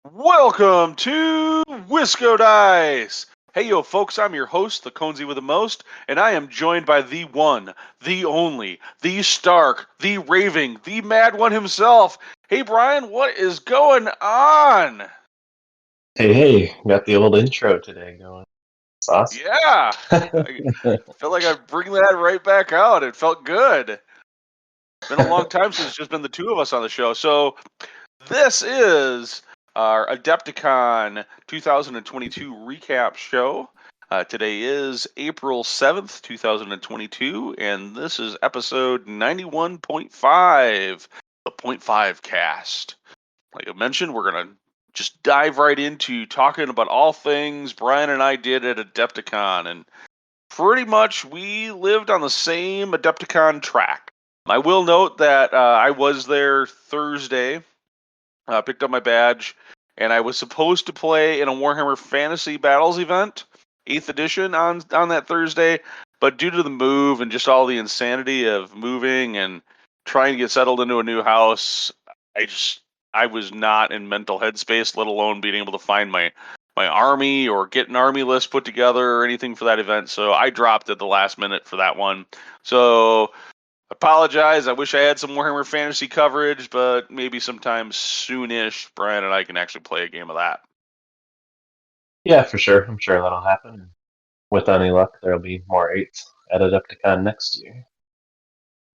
Welcome to Wisco Dice. Hey, yo, folks, I'm your host, the Conzi with the Most, and I am joined by the one, the only, the Stark, the Raving, the Mad One himself. Hey, Brian, what is going on? Hey, got the old intro today going. Sauce? Yeah, I feel like I bring that right back out. It felt good. Been a long time since it's just been the two of us on the show. So, this is our Adepticon 2022 recap show. Today is April 7th, 2022, and this is episode 91.5, the point 5 cast. Like I mentioned, we're going to just dive right into talking about all things Brian and I did at Adepticon, and pretty much we lived on the same Adepticon track. I will note that I was there Thursday, picked up my badge, and I was supposed to play in a Warhammer Fantasy Battles event, 8th edition, on that Thursday, but due to the move and just all the insanity of moving and trying to get settled into a new house, I was not in mental headspace, let alone being able to find my army or get an army list put together or anything for that event. So I dropped at the last minute for that one. So apologize. I wish I had some Warhammer Fantasy coverage, but maybe sometime soonish, Brian and I can actually play a game of that. Yeah, for sure. I'm sure that'll happen. With any luck, there'll be more 8s at Adepticon next year.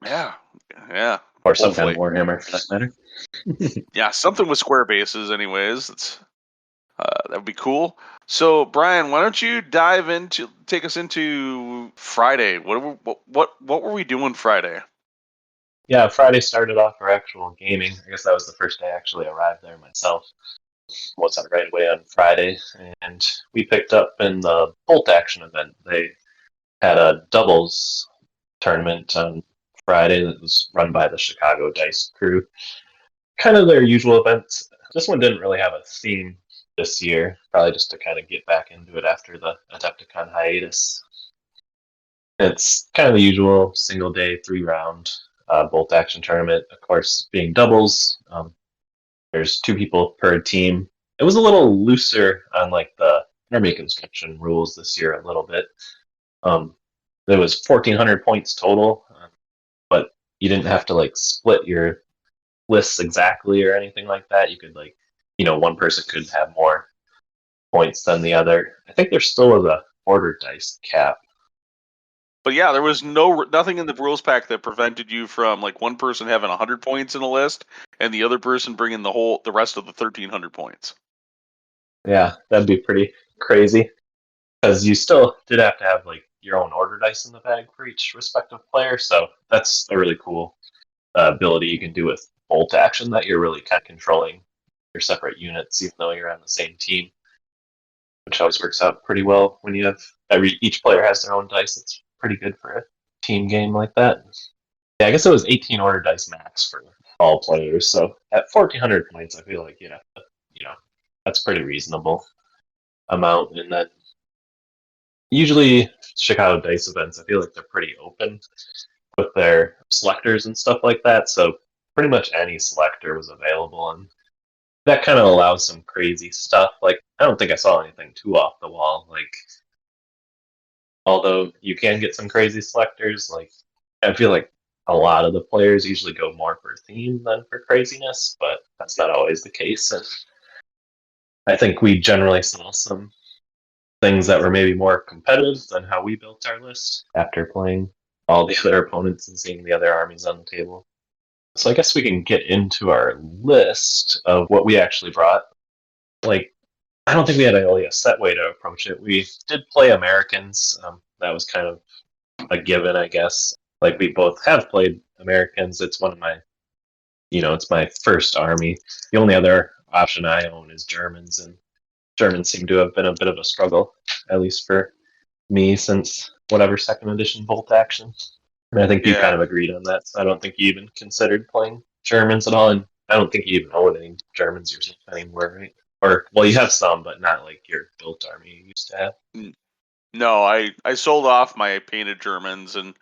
Yeah, yeah. Or some kind of Hopefully, Warhammer, for that matter. yeah. Something with square bases, anyways. That would be cool. So, Brian, why don't you take us into Friday? What were we doing Friday? Yeah, Friday started off our actual gaming. I guess that was the first day I actually arrived there myself. Was on right away on Friday, and we picked up in the Bolt Action event. They had a doubles tournament on Friday that was run by the Chicago Dice crew. Kind of their usual events. This one didn't really have a theme this year, probably just to kind of get back into it after the Adepticon hiatus. It's kind of the usual single day, 3 round bolt action tournament. Of course, being doubles, there's 2 people per team. It was a little looser on like the army construction rules this year, a little bit. Um, there was 1,400 points total, but you didn't have to like split your lists exactly or anything like that. You could like, one person could have more points than the other. I think there still was a order dice cap. But yeah, there was nothing in the rules pack that prevented you from like one person having 100 points in a list and the other person bringing the rest of the 1,300 points. Yeah, that'd be pretty crazy because you still did have to have like your own order dice in the bag for each respective player. So that's a really cool ability you can do with bolt action that you're really kind of controlling your separate units, even though you're on the same team, which always works out pretty well when you have each player has their own dice. It's pretty good for a team game like that. Yeah, I guess it was 18 order dice max for all players. So at 1,400 points, I feel like you know, that's pretty reasonable amount. And then usually Chicago dice events, I feel like they're pretty open with their selectors and stuff like that. So pretty much any selector was available, and that kind of allows some crazy stuff. Like I don't think I saw anything too off the wall. Like although you can get some crazy selectors, like I feel like a lot of the players usually go more for theme than for craziness, but that's not always the case. And I think we generally saw some things that were maybe more competitive than how we built our list after playing all the other opponents and seeing the other armies on the table. So I guess we can get into our list of what we actually brought. Like, I don't think we had really a set way to approach it. We did play Americans. That was kind of a given, I guess. Like, we both have played Americans. It's one of my, it's my first army. The only other option I own is Germans, and Germans seem to have been a bit of a struggle, at least for me, since whatever second edition bolt action. And I think you kind Yeah. of agreed on that. So I don't think you even considered playing Germans at all, and I don't think you even own any Germans yourself anymore, right? Or well, you have some, but not like your built army you used to have. No, I sold off my painted Germans, and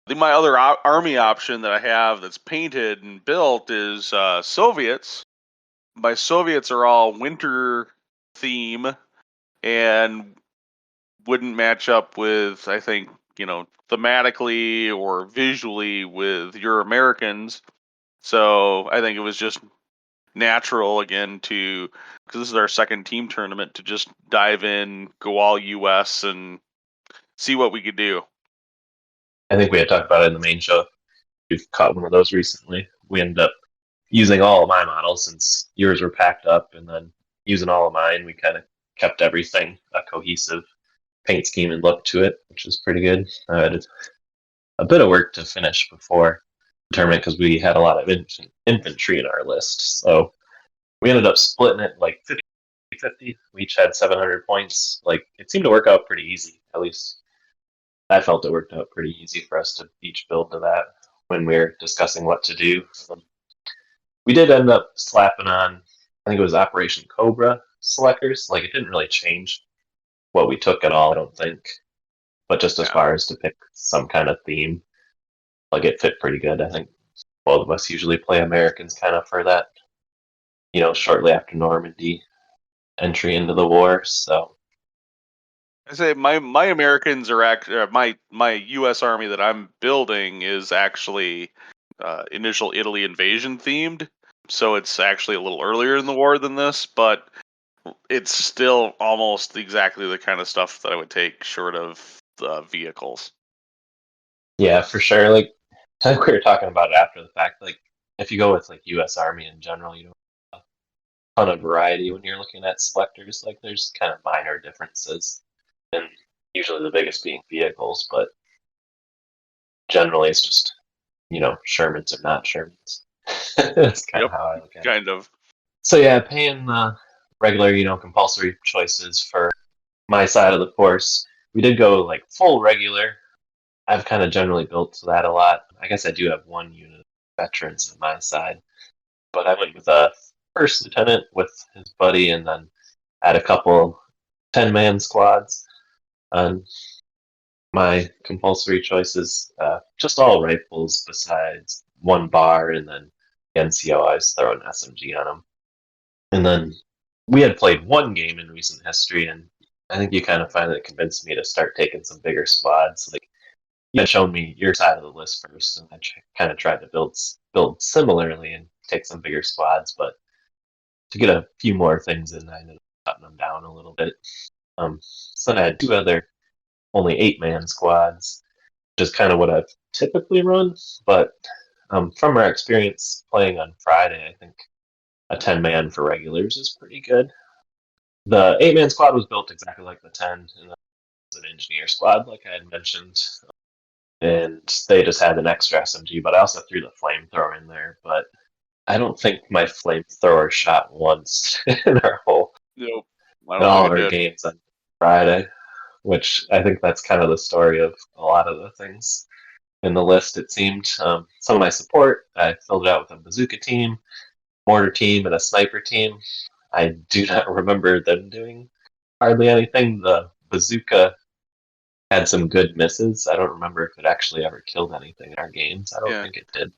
I think my other army option that I have that's painted and built is Soviets. my Soviets are all winter theme and wouldn't match up with, I think, thematically or visually with your Americans. So I think it was just natural again because this is our second team tournament, to just dive in, go all US, and see what we could do. I think we had talked about it in the main show. We've caught one of those recently. We ended up using all of my models since yours were packed up, and then using all of mine, we kind of kept everything a cohesive paint scheme and look to it, which is pretty good. I had a bit of work to finish before the tournament because we had a lot of infantry in our list. So we ended up splitting it like 50-50. We each had 700 points. Like, it seemed to work out pretty easy. At least I felt it worked out pretty easy for us to each build to that when we were discussing what to do. We did end up slapping on, I think it was Operation Cobra selectors. Like, it didn't really change what we took at all, I don't think. But just as far as to pick some kind of theme, like, it fit pretty good. I think both of us usually play Americans kind of for that, shortly after Normandy entry into the war. So I say my Americans are my U.S. Army that I'm building is actually initial Italy invasion themed, so it's actually a little earlier in the war than this, but it's still almost exactly the kind of stuff that I would take, short of the vehicles. yeah, for sure. Like, I think we were talking about it after the fact. Like, if you go with like U.S. Army in general, you don't have a ton of variety when you're looking at selectors. Like, there's kind of minor differences, and usually the biggest being vehicles, but generally it's just Shermans or not Shermans. That's kind of how I look at it. Kind of. So yeah, paying regular, compulsory choices for my side of the course. We did go like full regular. I've kind of generally built to that a lot. I guess I do have one unit of veterans on my side, but I went with a first lieutenant with his buddy, and then had a couple 10-man squads on my compulsory choices. Just all rifles besides one bar, and then NCO, I was throwing SMG on them. And then we had played one game in recent history, and I think you kind of finally convinced me to start taking some bigger squads. Like, you had shown me your side of the list first, and I kind of tried to build similarly and take some bigger squads. But to get a few more things in, I ended up cutting them down a little bit. So then I had two other only 8-man squads, which is kind of what I've typically run. But from our experience playing on Friday, I think a 10-man for regulars is pretty good. The 8-man squad was built exactly like the 10, and that was an engineer squad, like I had mentioned. And they just had an extra SMG, but I also threw the flamethrower in there. But I don't think my flamethrower shot once in our whole Nope. in all of our games on Friday, which I think that's kind of the story of a lot of the things in the list. It seemed some of my support, I filled it out with a bazooka team, mortar team, and a sniper team. I do not remember them doing hardly anything. The bazooka had some good misses. I don't remember if it actually ever killed anything in our games. I don't think it did.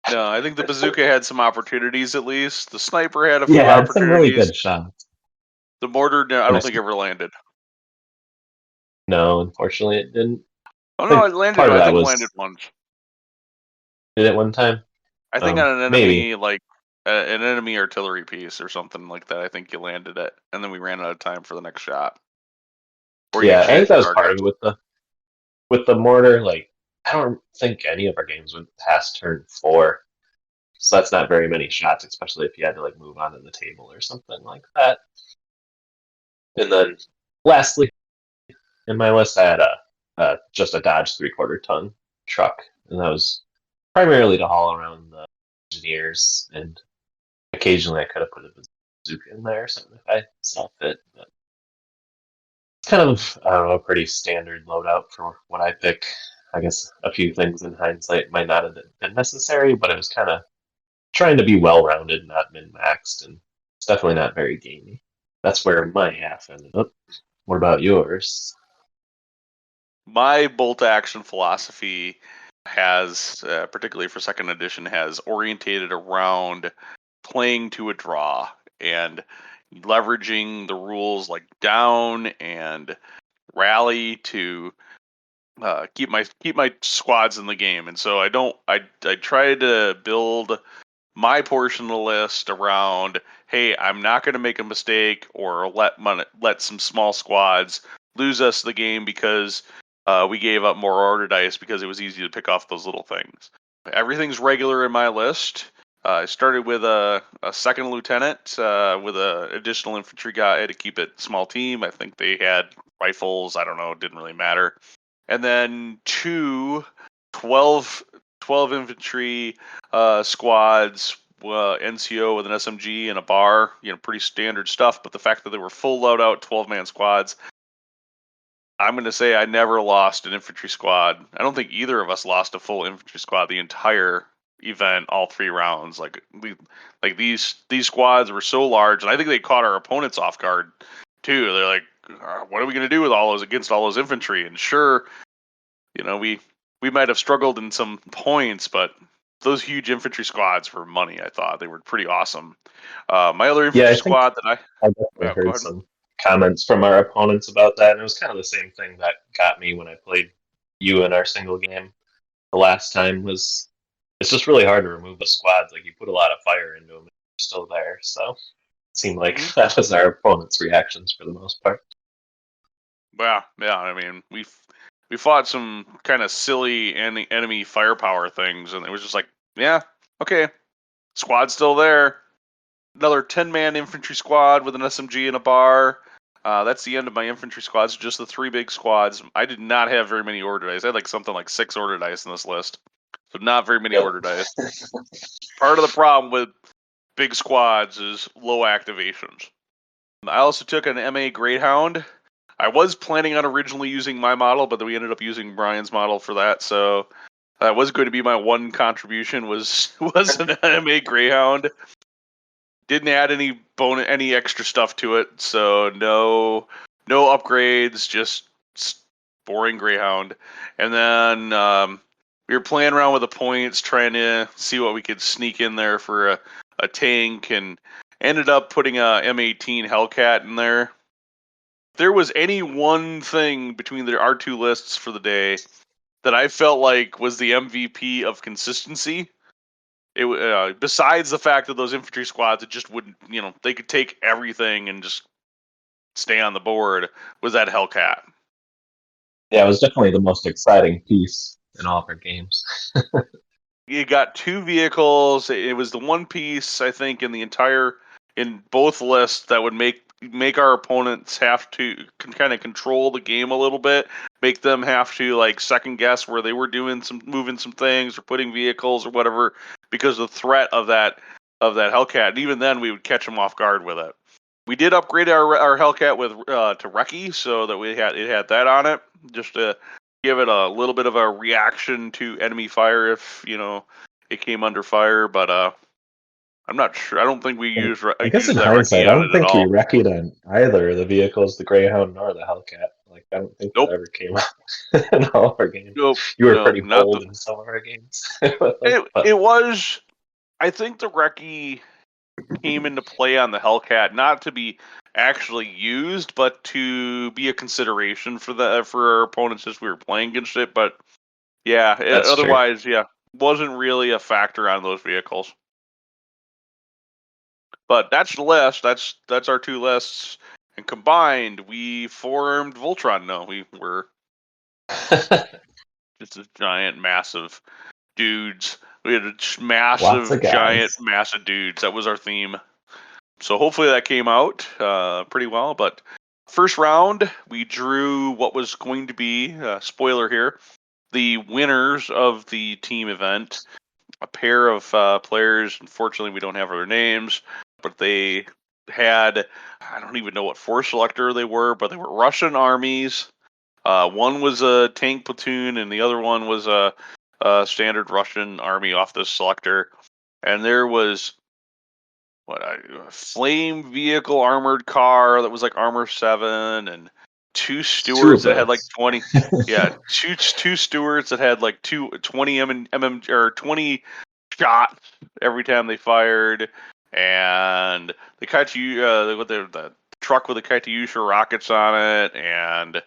No, I think the bazooka had some opportunities at least. The sniper had a few Yeah, it had some really opportunities. good shots. The mortar, I don't think ever landed. No, unfortunately, it didn't. Oh no, it landed. I think it landed once. Did it one time? I think on an enemy, maybe. like an enemy artillery piece or something like that. I think you landed it, and then we ran out of time for the next shot. Or Yeah, I think that was target. part of it with the mortar. Like, I don't think any of our games went past turn 4, so that's not very many shots, especially if you had to like move onto the table or something like that. And then, lastly, in my list, I had just a Dodge 3/4 ton truck, and that was primarily to haul around the engineers, and occasionally I could have put a bazooka in there or something if I saw fit. But it's kind of, I don't know, pretty standard loadout for what I pick. I guess a few things in hindsight might not have been necessary, but it was kind of trying to be well-rounded, not min-maxed, and it's definitely not very gamey. That's where my half ended up. What about yours? My bolt action philosophy has, particularly for second edition, has orientated around playing to a draw and leveraging the rules like down and rally to keep my squads in the game. And so I try to build my portion of the list around, hey, I'm not going to make a mistake or let some small squads lose us the game because we gave up more order dice because it was easy to pick off those little things. Everything's regular in my list. I started with a second lieutenant with an additional infantry guy to keep it small team. I think they had rifles. I don't know. It didn't really matter. And then 12 infantry squads, NCO with an SMG and a bar, pretty standard stuff. But the fact that they were full loadout 12-man squads, I'm going to say I never lost an infantry squad. I don't think either of us lost a full infantry squad the entire event, all 3 rounds. These squads were so large, and I think they caught our opponents off guard too. They're like, what are we going to do with all those against all those infantry? And sure, we might have struggled in some points, but those huge infantry squads were money. I thought they were pretty awesome. My other infantry squad that I definitely heard some comments from our opponents about that, and it was kind of the same thing that got me when I played you in our single game the last time. Was it's just really hard to remove the squads. Like, you put a lot of fire into them, and they're still there. So it seemed like that was our opponents' reactions for the most part. Yeah. I mean, we fought some kind of silly enemy firepower things, and it was just like, yeah, okay, squad's still there. Another 10-man infantry squad with an SMG and a bar. That's the end of my infantry squads, just the 3 big squads. I did not have very many order dice. I had something like 6 order dice in this list. So not very many order dice. Part of the problem with big squads is low activations. I also took an MA Greyhound. I was planning on originally using my model, but then we ended up using Brian's model for that. So that was going to be my one contribution was an MA Greyhound. Didn't add any extra stuff to it, so no upgrades, just boring Greyhound. And then we were playing around with the points, trying to see what we could sneak in there for a tank, and ended up putting a M18 Hellcat in there. If there was any one thing between our 2 lists for the day that I felt like was the MVP of consistency, besides the fact that those infantry squads, it just wouldn't, they could take everything and just stay on the board, was that Hellcat. Yeah, it was definitely the most exciting piece in all of our games. You got 2 vehicles. It was the one piece, I think, in both lists that would make our opponents have to kind of control the game a little bit, make them have to second guess where they were moving some things or putting vehicles or whatever, because of the threat of that Hellcat. And even then, we would catch them off guard with it. We did upgrade our Hellcat with to Recce, so that it had that on it, just to give it a little bit of a reaction to enemy fire if it came under fire. But I'm not sure. I don't think we used. I guess in hindsight, I don't think we wrecked on either of the vehicles, the Greyhound nor the Hellcat. I don't think that ever came up in all of our games. Nope. You were pretty bold in some of our games. It was. I think the Recce came into play on the Hellcat, not to be actually used, but to be a consideration for our opponents as we were playing against it. But yeah, otherwise, true. Yeah, wasn't really a factor on those vehicles. But that's the list. That's our 2 lists, and combined, we formed Voltron. No, we were just a giant, massive dudes. We had a massive, giant, massive dudes. That was our theme. So hopefully that came out pretty well. But first round, we drew what was going to be, spoiler here, the winners of the team event. A pair of players. Unfortunately, we don't have their names, but they had, I don't even know what force selector they were, but they were Russian armies. One was a tank platoon, and the other one was a standard Russian army off this selector. And there was a flame vehicle armored car that was like armor 7, and 2 stewards that had 20. Yeah, two stewards that had 20 or 20 shots every time they fired. and the Katyusha, with the truck with the Katyusha rockets on it, and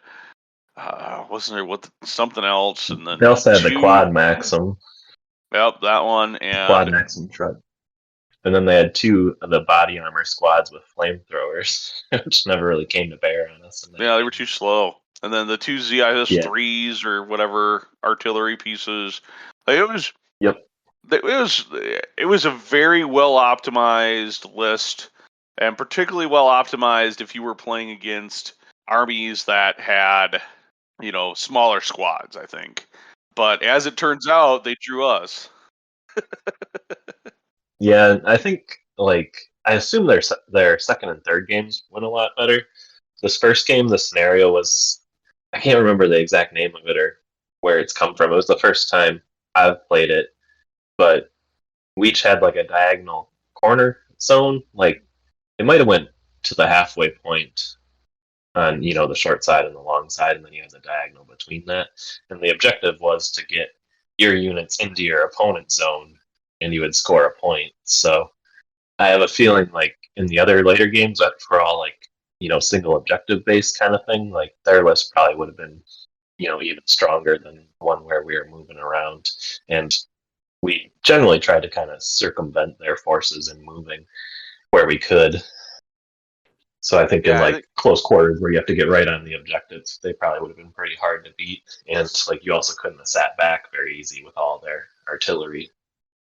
wasn't there something else, and They then also had the two. Quad Maxim, Yep, that one, Quad and Maxim truck. And then they had two of the body armor squads with flamethrowers, which never really came to bear on us. yeah, they were too slow. And then the two ZIS Yeah. threes or whatever artillery pieces. Like, Yep. it was a very well optimized list, and particularly well optimized if you were playing against armies that had, smaller squads, I think. But as it turns out, they drew us. Yeah, I think I assume their second and third games went a lot better. This first game, the scenario was I can't remember the exact name of it or where it's come from. It was the first time I've played it, but we each had like a diagonal corner zone. Like it might have went to the halfway point on the short side and the long side, and then you have the diagonal between that. And the objective was to get your units into your opponent's zone, and you would score a point. So I have a feeling like in the other later games that for all single objective based kind of thing, like their list probably would have been even stronger than one where we were moving around, and we generally tried to kind of circumvent their forces and moving where we could. So I think in Yeah, close quarters where you have to get right on the objectives, they probably would have been pretty hard to beat. And you also couldn't have sat back very easy with all their artillery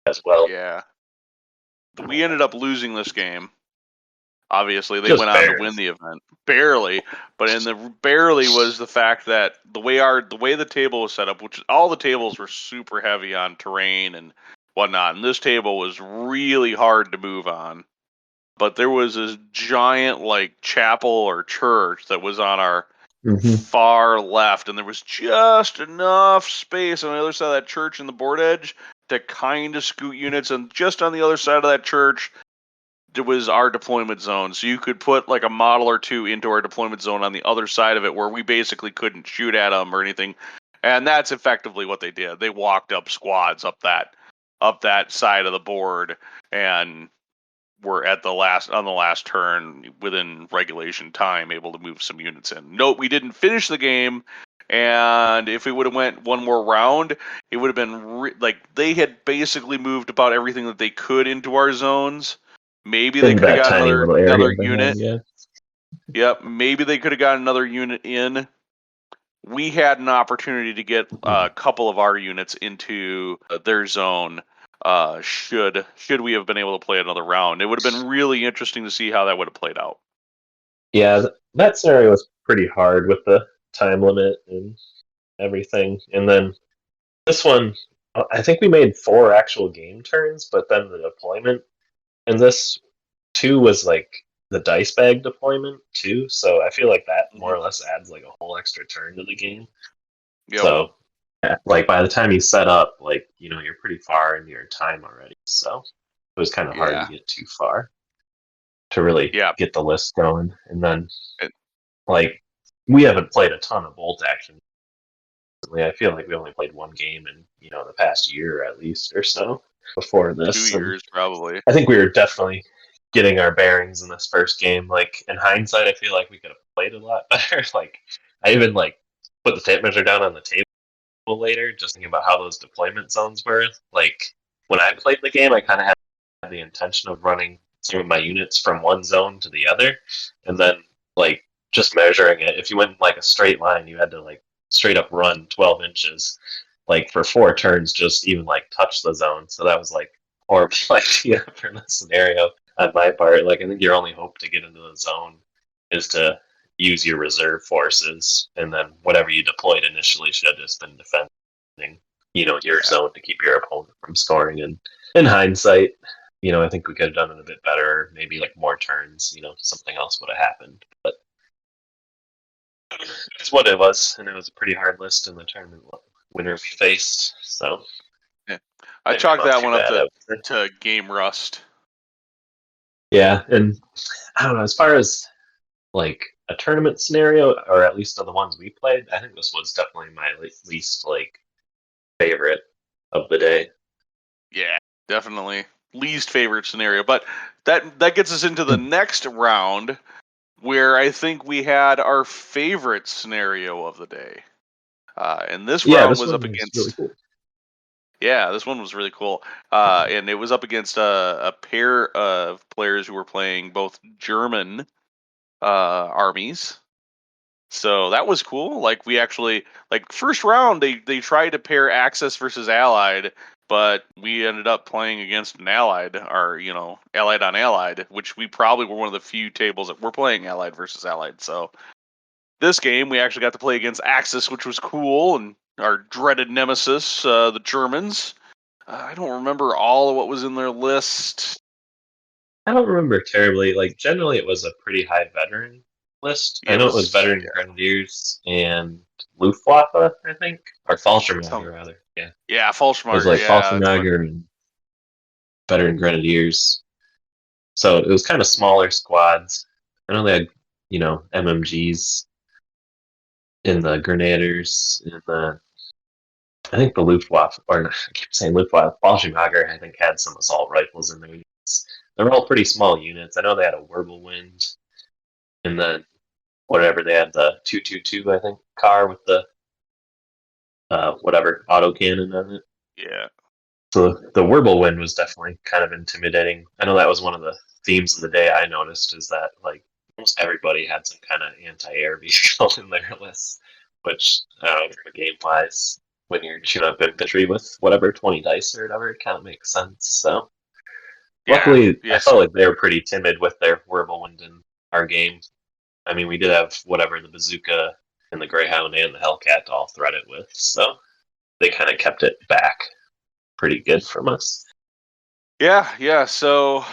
as well. yeah. We ended up losing this game. Obviously, they Just went on to win the event barely, but in the barely was the fact that the way the table was set up, which all the tables were super heavy on terrain and whatnot, and this table was really hard to move on. But there was this giant chapel or church that was on our far left, and there was just enough space on the other side of that church and the board edge to kind of scoot units, and just on the other side of that church it was our deployment zone, so you could put like a model or two into our deployment zone on the other side of it where we basically couldn't shoot at them or anything. And that's effectively what they did. They walked up squads up that side of the board and were on the last turn within regulation time able to move some units in. Note we didn't finish the game, and if we would have went one more round, it would have been they had basically moved about everything that they could into our zones. Maybe they in could have that got tiny little area another they unit. had, yeah. Yep, maybe they could have got another unit in. We had an opportunity to get a couple of our units into their zone. Should we have been able to play another round, it would have been really interesting to see how that would have played out. Yeah, that scenario was pretty hard with the time limit and everything. And then this one, I think we made 4 actual game turns, but then the deployment and this too was the dice bag deployment too. So I feel like that more or less adds a whole extra turn to the game. Yep. So by the time you set up, you're pretty far into your time already. So it was kind of hard to get too far to really get the list going. And then we haven't played a ton of bolt action. I feel like we only played one game in the past year at least or so before this. 2 years probably. I think we were definitely getting our bearings in this first game. In hindsight, I feel like we could have played a lot better. I even put the tape measure down on the table later, just thinking about how those deployment zones were. When I played the game, I kind of had the intention of running some of my units from one zone to the other, and then just measuring it. If you went in a straight line, you had to straight up run 12 inches, for 4 turns, just even touch the zone. So that was horrible idea for the scenario on my part. I think your only hope to get into the zone is to use your reserve forces, and then whatever you deployed initially should have just been defending, your zone to keep your opponent from scoring. And in hindsight, I think we could have done it a bit better, maybe more turns, something else would have happened. But it's what it was, and it was a pretty hard list in the tournament winner we faced. So yeah, I chalked that one up to game rust. Yeah, and I don't know, as far as a tournament scenario, or at least of the ones we played, I think this was definitely my least favorite of the day. Yeah, definitely. least favorite scenario. But that gets us into the next round, where I think we had our favorite scenario of the day. And this round this was up one was really against. cool. Yeah, this one was really cool. And it was up against a pair of players who were playing both German armies. So that was cool. Like we actually first round they tried to pair Axis versus Allied, but we ended up playing against an Allied, or Allied on Allied, which we probably were one of the few tables that were playing Allied versus Allied. So this game we actually got to play against Axis, which was cool, and our dreaded nemesis, the Germans. I don't remember all of what was in their list. I don't remember terribly. Like generally, it was a pretty high veteran list. I It know it was was, veteran yeah, grenadiers and Luftwaffe, I think, or Fallschirmjäger some, rather. Yeah, it yeah, was Falschmager, like yeah, that's what. Fallschirmjäger and veteran grenadiers. So it was kind of smaller squads. I know they had, MMGs in the grenadiers in the. I think the Luftwaffe, or I keep saying Luftwaffe, Fallschirmjäger, I think had some assault rifles in their units. They were all pretty small units. I know they had a Wirbelwind, and then whatever they had the 222, I think, car with the whatever autocannon on it. Yeah. So the Wirbelwind was definitely kind of intimidating. I know that was one of the themes of the day I noticed is that like almost everybody had some kind of anti-air vehicle in their list, which game wise, when you're shooting up infantry with whatever 20 dice or whatever, it kind of makes sense. So Yeah. luckily, I Yes. felt like they were pretty timid with their Wirbelwind in our game. I mean, we did have whatever the bazooka and the Greyhound and the Hellcat to all threat it with, so they kind of kept it back pretty good from us. Yeah. Yeah. So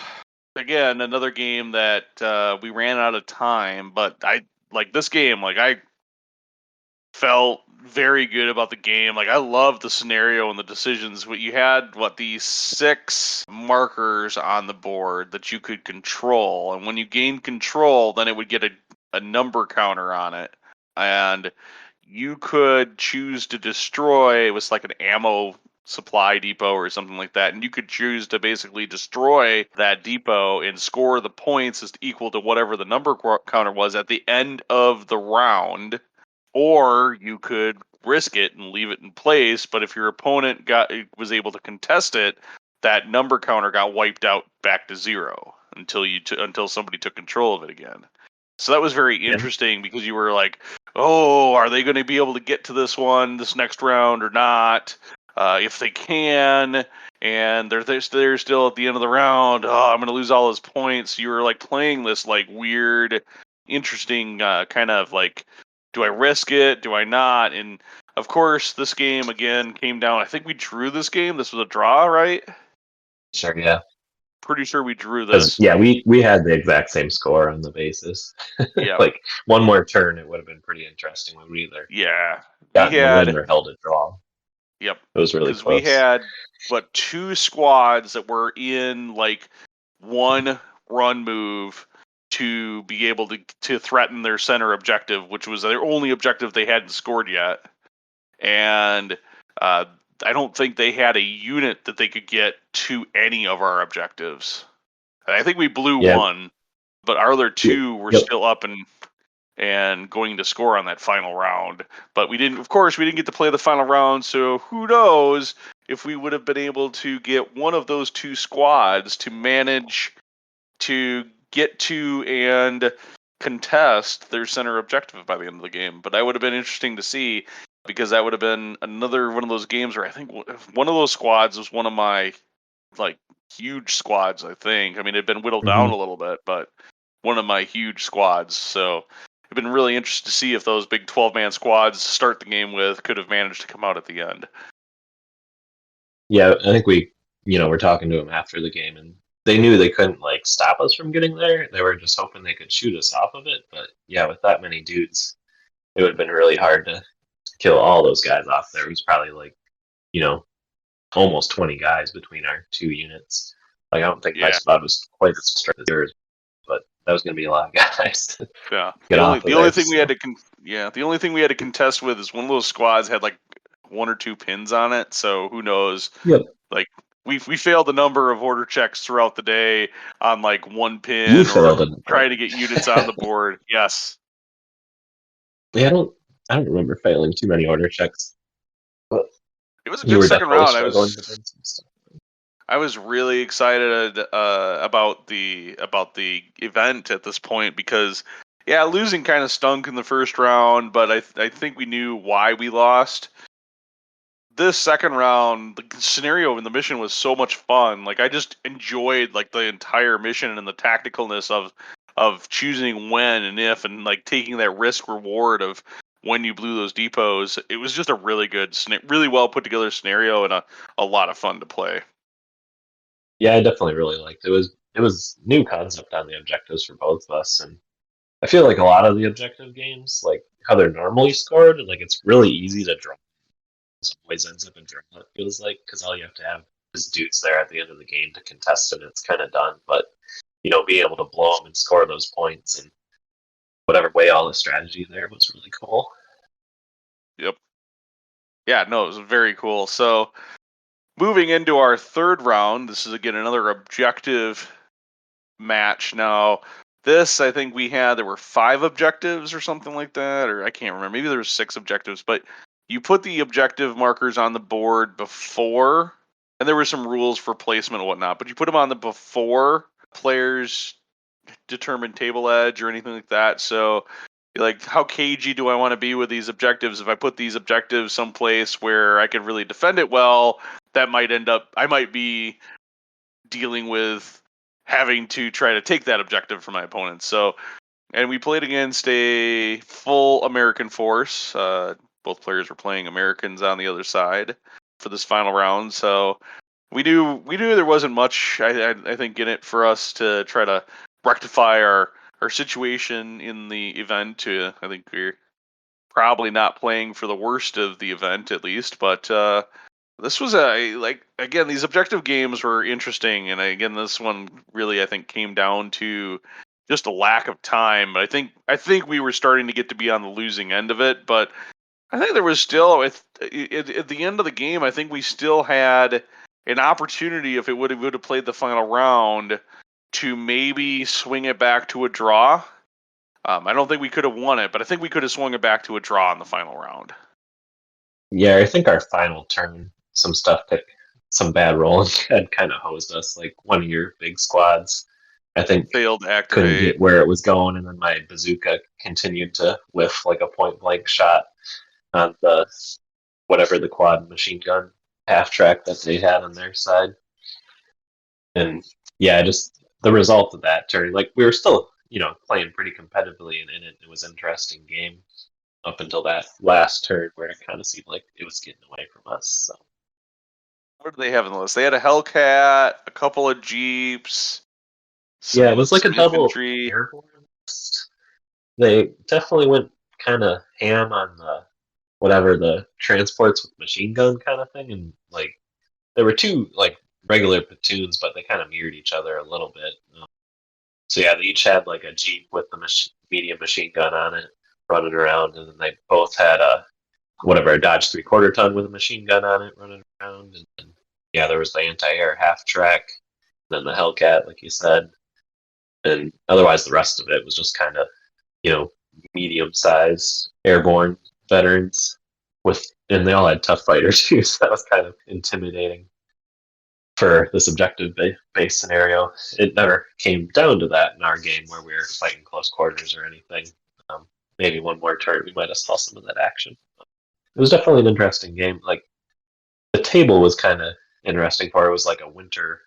again, another game that we ran out of time, but I like this game. Like I felt very good about the game. Like I loved the scenario and the decisions. What you had, these 6 markers on the board that you could control, and when you gained control, then it would get a number counter on it, and you could choose to destroy. It was like an ammo supply depot or something like that, and you could choose to basically destroy that depot and score the points as equal to whatever the number counter was at the end of the round, or you could risk it and leave it in place. But if your opponent was able to contest it, that number counter got wiped out back to 0 until somebody took control of it again. So that was very Yeah. interesting because you were like, oh, are they going to be able to get to this next round or not? If they can, and they're still at the end of the round, oh, I'm going to lose all those points. You were like playing this like weird, interesting kind of like, do I risk it? Do I not? And of course, this game again came down. I think we drew this game. This was a draw, right? Sure, yeah. Pretty sure we drew Because this. yeah, we had the exact same score on the basis. Yep. Like one more turn, it would have been pretty interesting. We would either Yeah. We gotten the win had. or held a draw. Yep. It was really Because we close. had 2 squads that were in like one run move to be able to threaten their center objective, which was their only objective they hadn't scored yet. And I don't think they had a unit that they could get to any of our objectives. I think we blew Yeah. one, but our other 2 were Yep. still up and going to score on that final round. But we didn't get to play the final round, so who knows if we would have been able to get one of those 2 squads to manage to get to and contest their center objective by the end of the game. But that would have been interesting to see, because that would have been another one of those games where I think one of those squads was one of my like huge squads. I think. I mean, it had been whittled down Mm-hmm. a little bit, but one of my huge squads. So I've been really interested to see if those big 12-man squads to start the game with could have managed to come out at the end. Yeah, I think we're talking to them after the game, and they knew they couldn't like stop us from getting there. They were just hoping they could shoot us off of it. But yeah, with that many dudes, it would have been really hard to kill all those guys off there. It was probably like, you know, almost 20 guys between our 2 units. Like, I don't think my Yeah, squad was quite as strong as yours, but that was going to be a lot of guys to yeah. get off The of only there. thing we had to the only thing we had to contest with is one of those squads had like 1 or 2 pins on it. So who knows? Yep. Like we failed a number of order checks throughout the day on like one pin You or failed it. trying to get units on the board. Yes. Yeah, I don't remember failing too many order checks, but It was a you good were second definitely round. struggling to bring some stuff. I was really excited about the event at this point because yeah, losing kind of stunk in the first round, but I think we knew why we lost. This second round, the scenario in the mission was so much fun. Like I just enjoyed like the entire mission and the tacticalness of choosing when and if and like taking that risk reward of when you blew those depots. It was just a really good, really well put together scenario and a lot of fun to play. Yeah, I definitely really liked it. It was new concept on the objectives for both of us, and I feel like a lot of the objective games, like how they're normally scored, like it's really easy to draw. It always ends up in draw. It feels like because all you have to have is dudes there at the end of the game to contest it. And it's kind of done, but being able to blow them and score those points and whatever way all the strategy there was really cool. Yep. Yeah, no, it was very cool. So moving into our third round, this is again another objective match. Now, this I think there were 5 objectives or something like that, or I can't remember. Maybe there was 6 objectives, but you put the objective markers on the board before, and there were some rules for placement and whatnot, but you put them on the before players determine table edge or anything like that. So like how cagey do I want to be with these objectives? If I put these objectives someplace where I could really defend it well, that might end up I might be dealing with having to try to take that objective from my opponents. So, and we played against a full American force. Both players were playing Americans on the other side for this final round. So we knew there wasn't much I think in it for us to try to rectify our situation in the event. I think we're probably not playing for the worst of the event at least, but this was again, these objective games were interesting, and again this one really I think came down to just a lack of time. I think we were starting to get to be on the losing end of it, but I think there was still at the end of the game I think we still had an opportunity if it would have played the final round to maybe swing it back to a draw. I don't think we could have won it, but I think we could have swung it back to a draw in the final round. Yeah, I think our final turn, some bad rolling had kind of hosed us. Like one of your big squads, I think, Failed to couldn't activate. get where it was going, and then my bazooka continued to whiff like a point blank shot on the whatever the quad machine gun half track that they had on their side. And yeah, just the result of that turn, like we were still, playing pretty competitively, and it was an interesting game up until that last turn where it kind of seemed like it was getting away from us. So. What did they have on the list? They had a Hellcat, a couple of Jeeps, Yeah, it was like a some double infantry. airborne list. They definitely went kind of ham on the whatever the transports with machine gun kind of thing, and like there were two like regular platoons, but they kind of mirrored each other a little bit. So yeah, they each had like a Jeep with the medium machine gun on it, running around, and then they both had a Dodge 3/4 ton with a machine gun on it, running around, and then, yeah, there was the anti-air half track, then the Hellcat, like you said, and otherwise the rest of it was just kind of medium-sized airborne veterans and they all had tough fighters too, so that was kind of intimidating for this objective based scenario. It never came down to that in our game where we were fighting close quarters or anything. Maybe one more turn we might have saw some of that action. It was definitely an interesting game. Like the table was kind of interesting for it. It was like a winter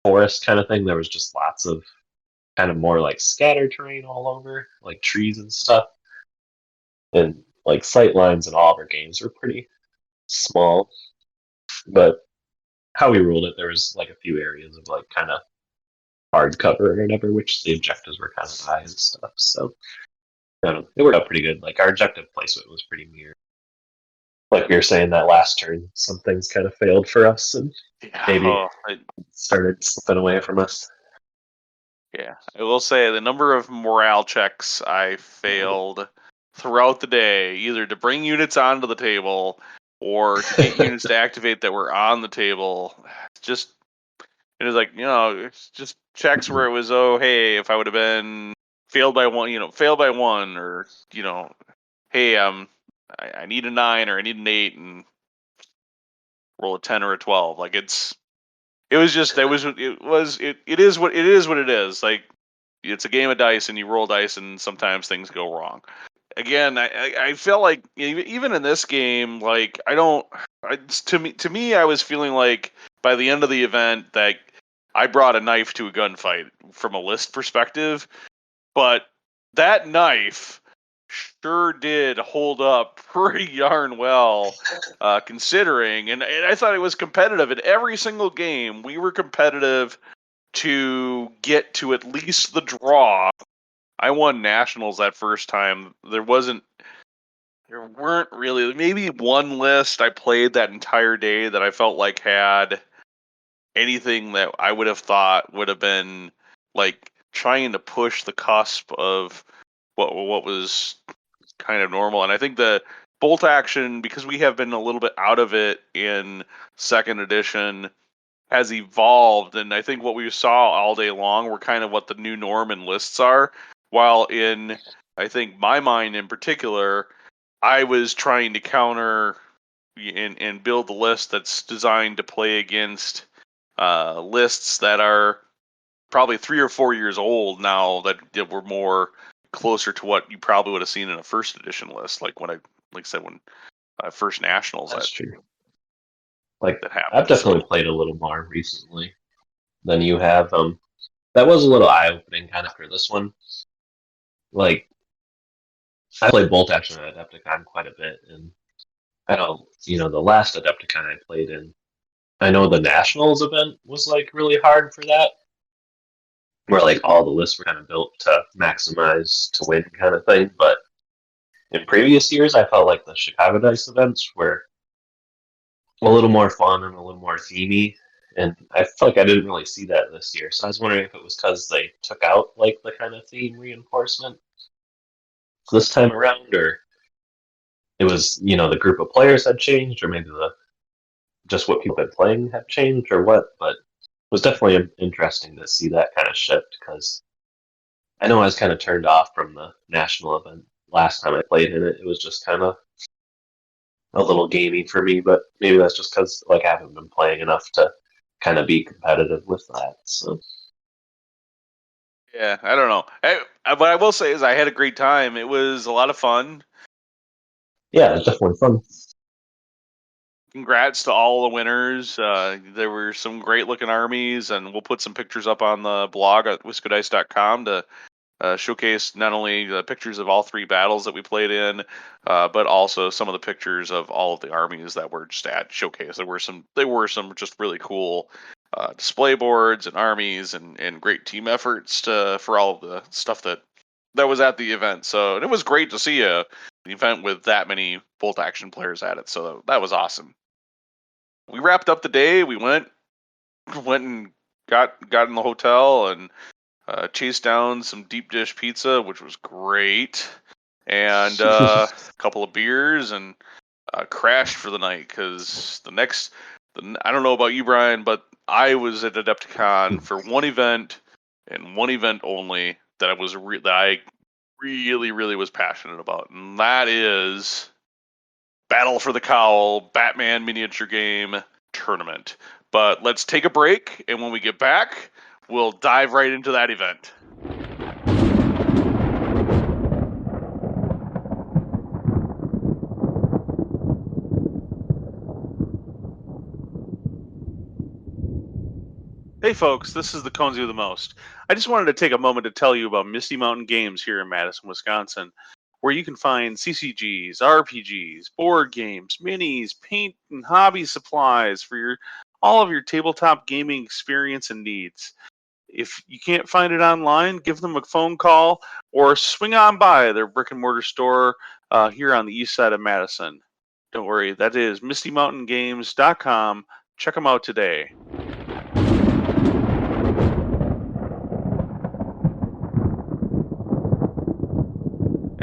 forest kind of thing. There was just lots of kind of more like scattered terrain all over, like trees and stuff. And like sight lines in all of our games were pretty small. But how we ruled it, there was like a few areas of like kind of hard cover or whatever, which the objectives were kind of high and stuff. So I don't know, it worked out pretty good. Like our objective placement was pretty mirrored. Like we were saying that last turn, some things kind of failed for us and maybe started slipping away from us. Yeah, I will say the number of morale checks I failed throughout the day, either to bring units onto the table or to get units to activate that were on the table. Just it was like, it's just checks where it was, oh hey, if I would have been failed by one, or hey, I need a 9 or I need an 8 and roll a 10 or a 12. Like it is what it is. Like it's a game of dice and you roll dice and sometimes things go wrong. Again, I feel like even in this game, like to me, I was feeling like by the end of the event that I brought a knife to a gunfight from a list perspective, but that knife sure did hold up pretty darn well, considering. And I thought it was competitive in every single game. We were competitive to get to at least the draw. I won nationals that first time. There weren't really, maybe one list I played that entire day that I felt like had anything that I would have thought would have been like trying to push the cusp of what was kind of normal. And I think the bolt action, because we have been a little bit out of it in second edition, has evolved. And I think what we saw all day long were kind of what the new norm in lists are. While in, I think, my mind in particular, I was trying to counter and build the list that's designed to play against lists that are probably 3 or 4 years old now, that were more closer to what you probably would have seen in a first edition list, like when first nationals. That's true. Like that happened. I've definitely played a little more recently than you have. That was a little eye opening kind of for this one. Like I played bolt action at Adepticon quite a bit, and I know the last Adepticon I played in, I know the nationals event was like really hard for that, where like all the lists were kind of built to maximize to win kind of thing. But in previous years, I felt like the Chicago Dice events were a little more fun and a little more themey, and I felt like I didn't really see that this year. So I was wondering if it was because they took out like the kind of theme reinforcement this time around, or it was the group of players had changed, or maybe just what people had been playing had changed, or what. But it was definitely interesting to see that kind of shift, because I know I was kind of turned off from the national event last time I played in it. It was just kind of a little gamey for me, but maybe that's just because like I haven't been playing enough to kind of be competitive with that. So Yeah, I don't know. What I will say is I had a great time. It was a lot of fun. yeah, it's definitely fun. Congrats to all the winners. There were some great looking armies, and we'll put some pictures up on the blog at whiskodice.com to showcase not only the pictures of all 3 battles that we played in, but also some of the pictures of all of the armies that were just at showcase. There were some just really cool display boards and armies and great team efforts for all of the stuff that was at the event. So it was great to see an event with that many bolt action players at it. So that was awesome. We wrapped up the day. We went and got in the hotel and chased down some deep dish pizza, which was great, and a couple of beers, and crashed for the night because I don't know about you, Brian, but I was at Adepticon for one event and one event only that I really, really was passionate about, and that is Battle for the Cowl Batman miniature game tournament. But let's take a break, and when we get back, we'll dive right into that event. Hey folks, this is the Cones You the Most. I just wanted to take a moment to tell you about Misty Mountain Games here in Madison, Wisconsin, where you can find CCGs, RPGs, board games, minis, paint and hobby supplies for all of your tabletop gaming experience and needs. If you can't find it online, give them a phone call or swing on by their brick and mortar store here on the east side of Madison. Don't worry, that is MistyMountainGames.com. Check them out today.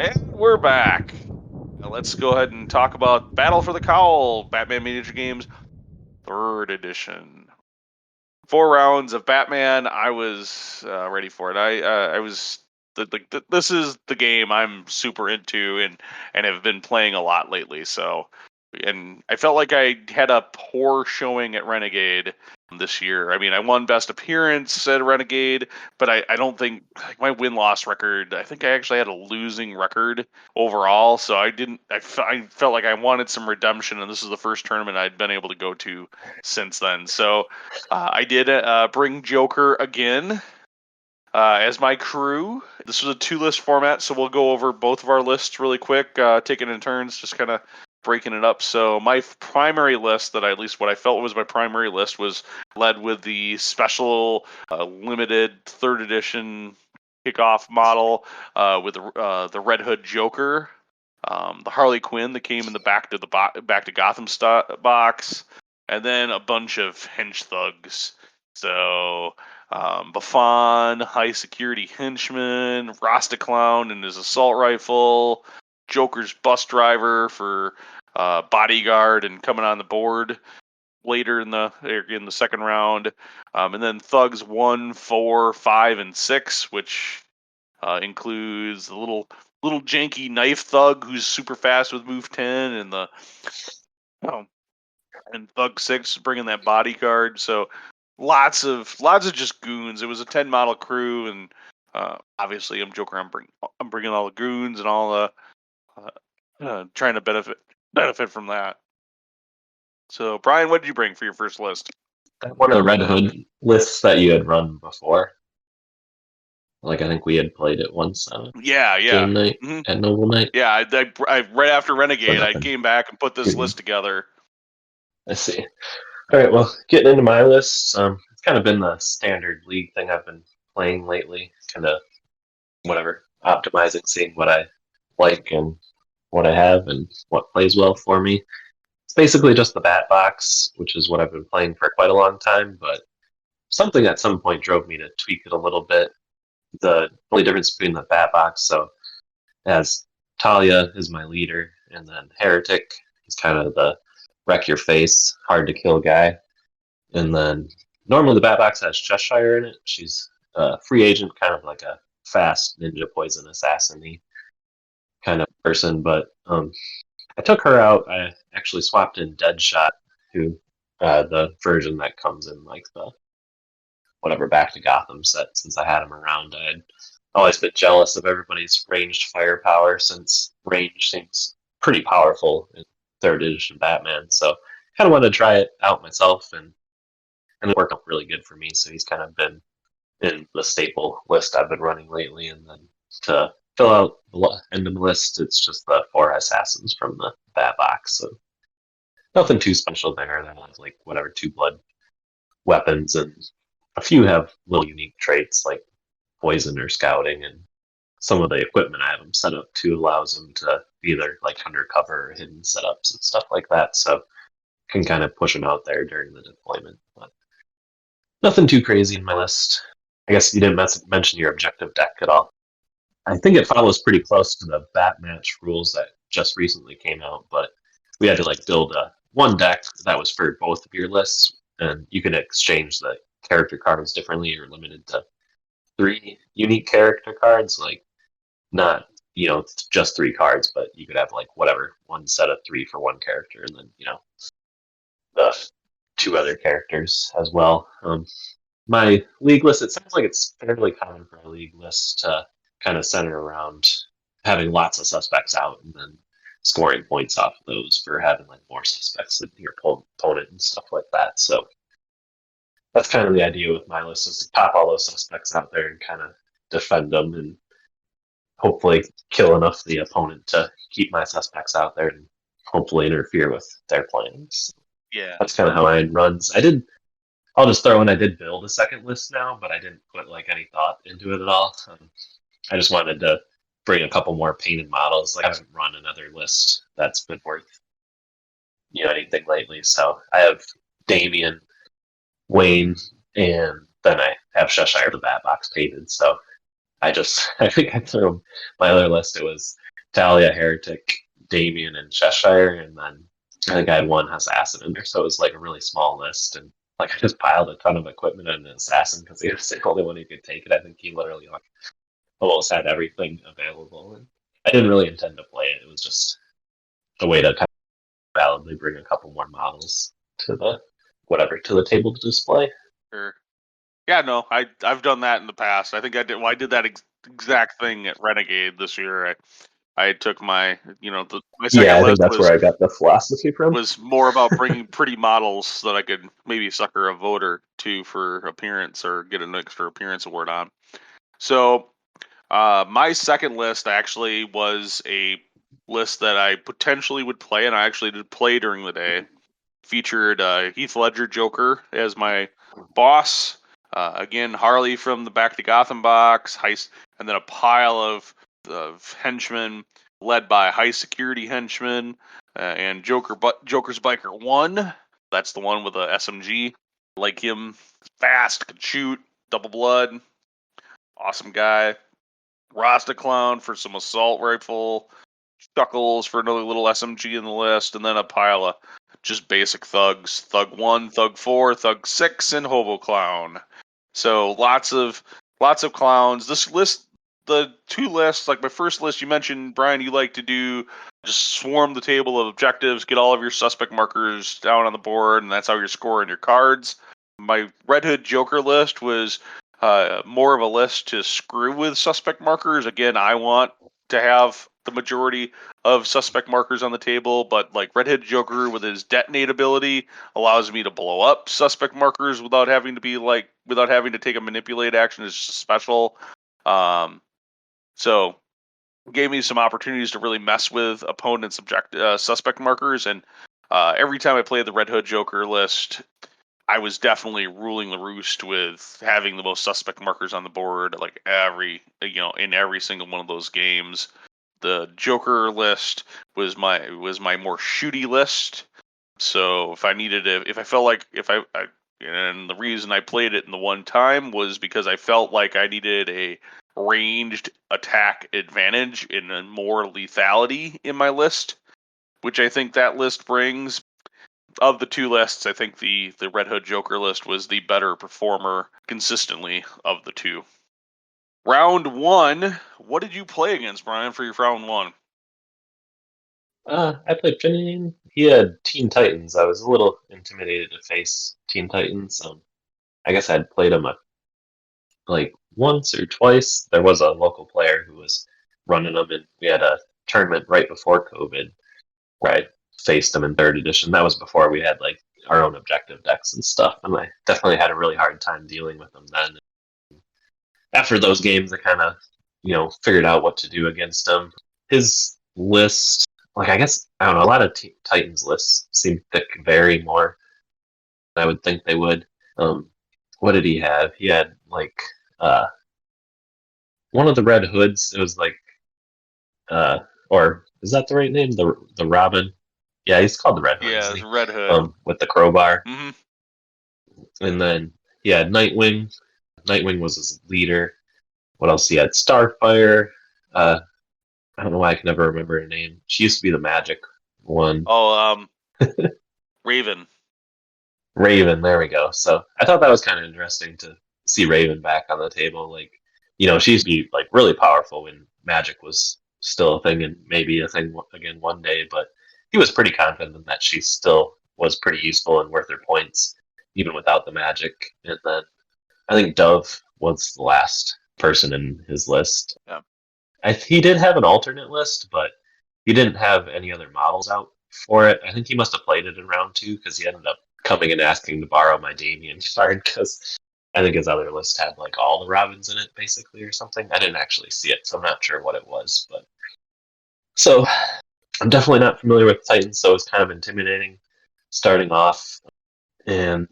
And we're back. let's go ahead and talk about Battle for the Cowl, Batman Miniature Games, 3rd edition. 4 rounds of Batman. I was ready for it. I was this is the game I'm super into and have been playing a lot lately. So, and I felt like I had a poor showing at Renegade this year. I mean, I won best appearance at Renegade, but I don't think like, my win-loss record. I think I actually had a losing record overall. So I didn't. I felt like I wanted some redemption, and this is the first tournament I'd been able to go to since then. So I did bring Joker again as my crew. This was a 2-list format, so we'll go over both of our lists really quick, taking in turns, just kind of breaking it up. So my primary list, that I, at least what I felt was my primary list, was led with the special limited 3rd edition kickoff model with the Red Hood Joker, the Harley Quinn that came in the back to Gotham box, and then a bunch of hench thugs. So Buffon, high security henchman, Rasta Clown and his assault rifle, Joker's bus driver for bodyguard and coming on the board later in the 2nd round, and then thugs 1, 4, 5, and 6, which includes the little janky knife thug who's super fast with move 10, and the and thug 6 bringing that bodyguard. So lots of just goons. It was a 10 model crew, and obviously I'm Joker. I'm bringing all the goons and all the trying to benefit from that. So Brian, what did you bring for your first list? One of the Red Hood lists that you had run before. Like, I think we had played it once Yeah. game night at Noble Night. Yeah, I right after Renegade, I came back and put this list together. I see. All right, well, getting into my list, it's kind of been the standard League thing I've been playing lately. Kind of whatever, optimizing, seeing what I like and what I have and what plays well for me. It's basically just the Bat Box, which is what I've been playing for quite a long time, but something at some point drove me to tweak it a little bit. The only difference between the Bat Box, so as Talia is my leader, and then Heretic is kind of the wreck your face, hard to kill guy. And then normally the Bat Box has Cheshire in it. She's a free agent, kind of like a fast ninja poison assassin-y kind of person, but I took her out. I actually swapped in Deadshot, who the version that comes in like the whatever Back to Gotham set. Since I had him around, I had always been jealous of everybody's ranged firepower, since range seems pretty powerful in 3rd edition Batman. So kind of wanted to try it out myself, and it worked out really good for me. So he's kind of been in the staple list I've been running lately. And then to fill out the end of the list, it's just the 4 assassins from the Bat Box. So nothing too special there. They have like whatever 2 blood weapons, and a few have little unique traits like poison or scouting, and some of the equipment I have them set up to allows them to be either like undercover or hidden setups and stuff like that. So can kind of push them out there during the deployment. But nothing too crazy in my list. I guess you didn't mention your objective deck at all. I think it follows pretty close to the Bat Match rules that just recently came out, but we had to like build one deck that was for both of your lists, and you could exchange the character cards differently. You're limited to 3 unique character cards, like not just 3 cards, but you could have like whatever, one set of 3 for one character, and then the 2 other characters as well. My league list, it sounds like it's fairly common for a league list to kind of center around having lots of suspects out and then scoring points off of those for having like more suspects than your opponent and stuff like that. So that's kind of the idea with my list, is to pop all those suspects out there and kind of defend them and hopefully kill enough the opponent to keep my suspects out there and hopefully interfere with their plans. Yeah, that's kind of how mine runs. I'll just throw in, I did build a second list now, but I didn't put like any thought into it at all. I just wanted to bring a couple more painted models. Like, I haven't run another list that's been worth anything lately. So I have Damian, Wayne, and then I have Cheshire the Bat Box painted. So I think I threw my other list. It was Talia, Heretic, Damien and Cheshire, and then I think I had one assassin in there, so it was like a really small list, and like I just piled a ton of equipment in an assassin because he was the only one who could take it. I think he literally like almost had everything available, and I didn't really intend to play it. It was just a way to kind of validly bring a couple more models to the table to display. Sure. Yeah, no, I've done that in the past. I think I did. Well, I did that exact thing at Renegade this year. I took my, my second Yeah, I think list that's where I got the philosophy from. was more about bringing pretty models so that I could maybe sucker a vote or two for appearance or get an extra appearance award on. So my second list actually was a list that I potentially would play, and I actually did play during the day. Featured Heath Ledger Joker as my boss. Again, Harley from the Back to Gotham box, heist, and then a pile of henchmen led by high security henchmen and Joker's Biker 1. That's the one with the SMG. Like him, fast, can shoot, double blood, awesome guy. Rasta Clown for some assault rifle, Chuckles for another little SMG in the list, and then a pile of just basic thugs. Thug 1, Thug 4, Thug 6, and Hobo Clown. So lots of clowns. This list, the two lists, like my first list you mentioned, Brian, you like to do just swarm the table of objectives, get all of your suspect markers down on the board, and that's how you're scoring your cards. My Red Hood Joker list was more of a list to screw with suspect markers. Again, I want to have the majority of suspect markers on the table, but like Red Hood Joker with his detonate ability allows me to blow up suspect markers without having to take a manipulate action. It's just special. So gave me some opportunities to really mess with opponents' suspect markers, and every time I played the Red Hood Joker list, I was definitely ruling the roost with having the most suspect markers on the board, like in every single one of those games. The Joker list was my more shooty list. So if I felt like and the reason I played it in the one time was because I felt like I needed a ranged attack advantage and more lethality in my list, which I think that list brings. Of the two lists, I think the Red Hood Joker list was the better performer consistently of the two. Round 1, what did you play against, Brian, for your round 1? I played Finian. He had Teen Titans. I was a little intimidated to face Teen Titans. I guess I'd played him like once or twice. There was a local player who was running them, and we had a tournament right before COVID where I faced him in third edition. That was before we had like our own objective decks and stuff, and I definitely had a really hard time dealing with them then. After those games, I kind of, figured out what to do against him. His list, like I guess I don't know, a lot of Titans lists seem to vary more than I would think they would. What did he have? He had like one of the Red Hoods. It was like, or is that the right name? The Robin. Yeah, he's called the Red Hood. Yeah, it's Red Hood. With the crowbar. Mm-hmm. And then he had Nightwing. Nightwing was his leader. What else? He had Starfire. I don't know why I can never remember her name. She used to be the magic one. Oh, Raven. Raven, there we go. So I thought that was kind of interesting to see Raven back on the table. Like, she used to be like really powerful when magic was still a thing and maybe a thing again one day, but he was pretty confident that she still was pretty useful and worth her points, even without the magic. And then I think Dove was the last person in his list. Yeah. He did have an alternate list, but he didn't have any other models out for it. I think he must have played it in round 2 because he ended up coming and asking to borrow my Damien card because I think his other list had like all the Robins in it basically or something. I didn't actually see it, so I'm not sure what it was. But so I'm definitely not familiar with Titans, so it's kind of intimidating starting off. And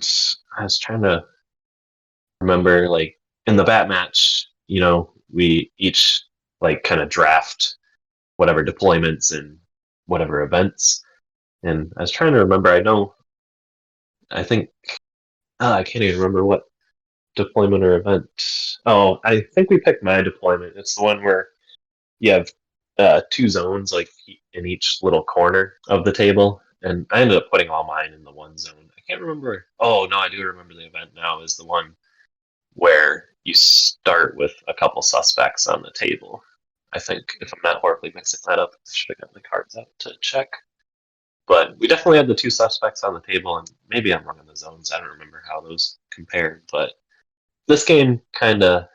I was trying to remember, like in the bat match, we each like kind of draft whatever deployments and whatever events. And I was trying to remember. I think I can't even remember what deployment or event. Oh, I think we picked my deployment. It's the one where you have two zones like in each little corner of the table, and I ended up putting all mine in the one zone. I can't remember. Oh no, I do remember the event now. Is the one where you start with a couple suspects on the table. I think if I'm not horribly mixing that up, I should have got my cards out to check. But we definitely had the two suspects on the table, and maybe I'm wrong on the zones. I don't remember how those compared, but this game kind of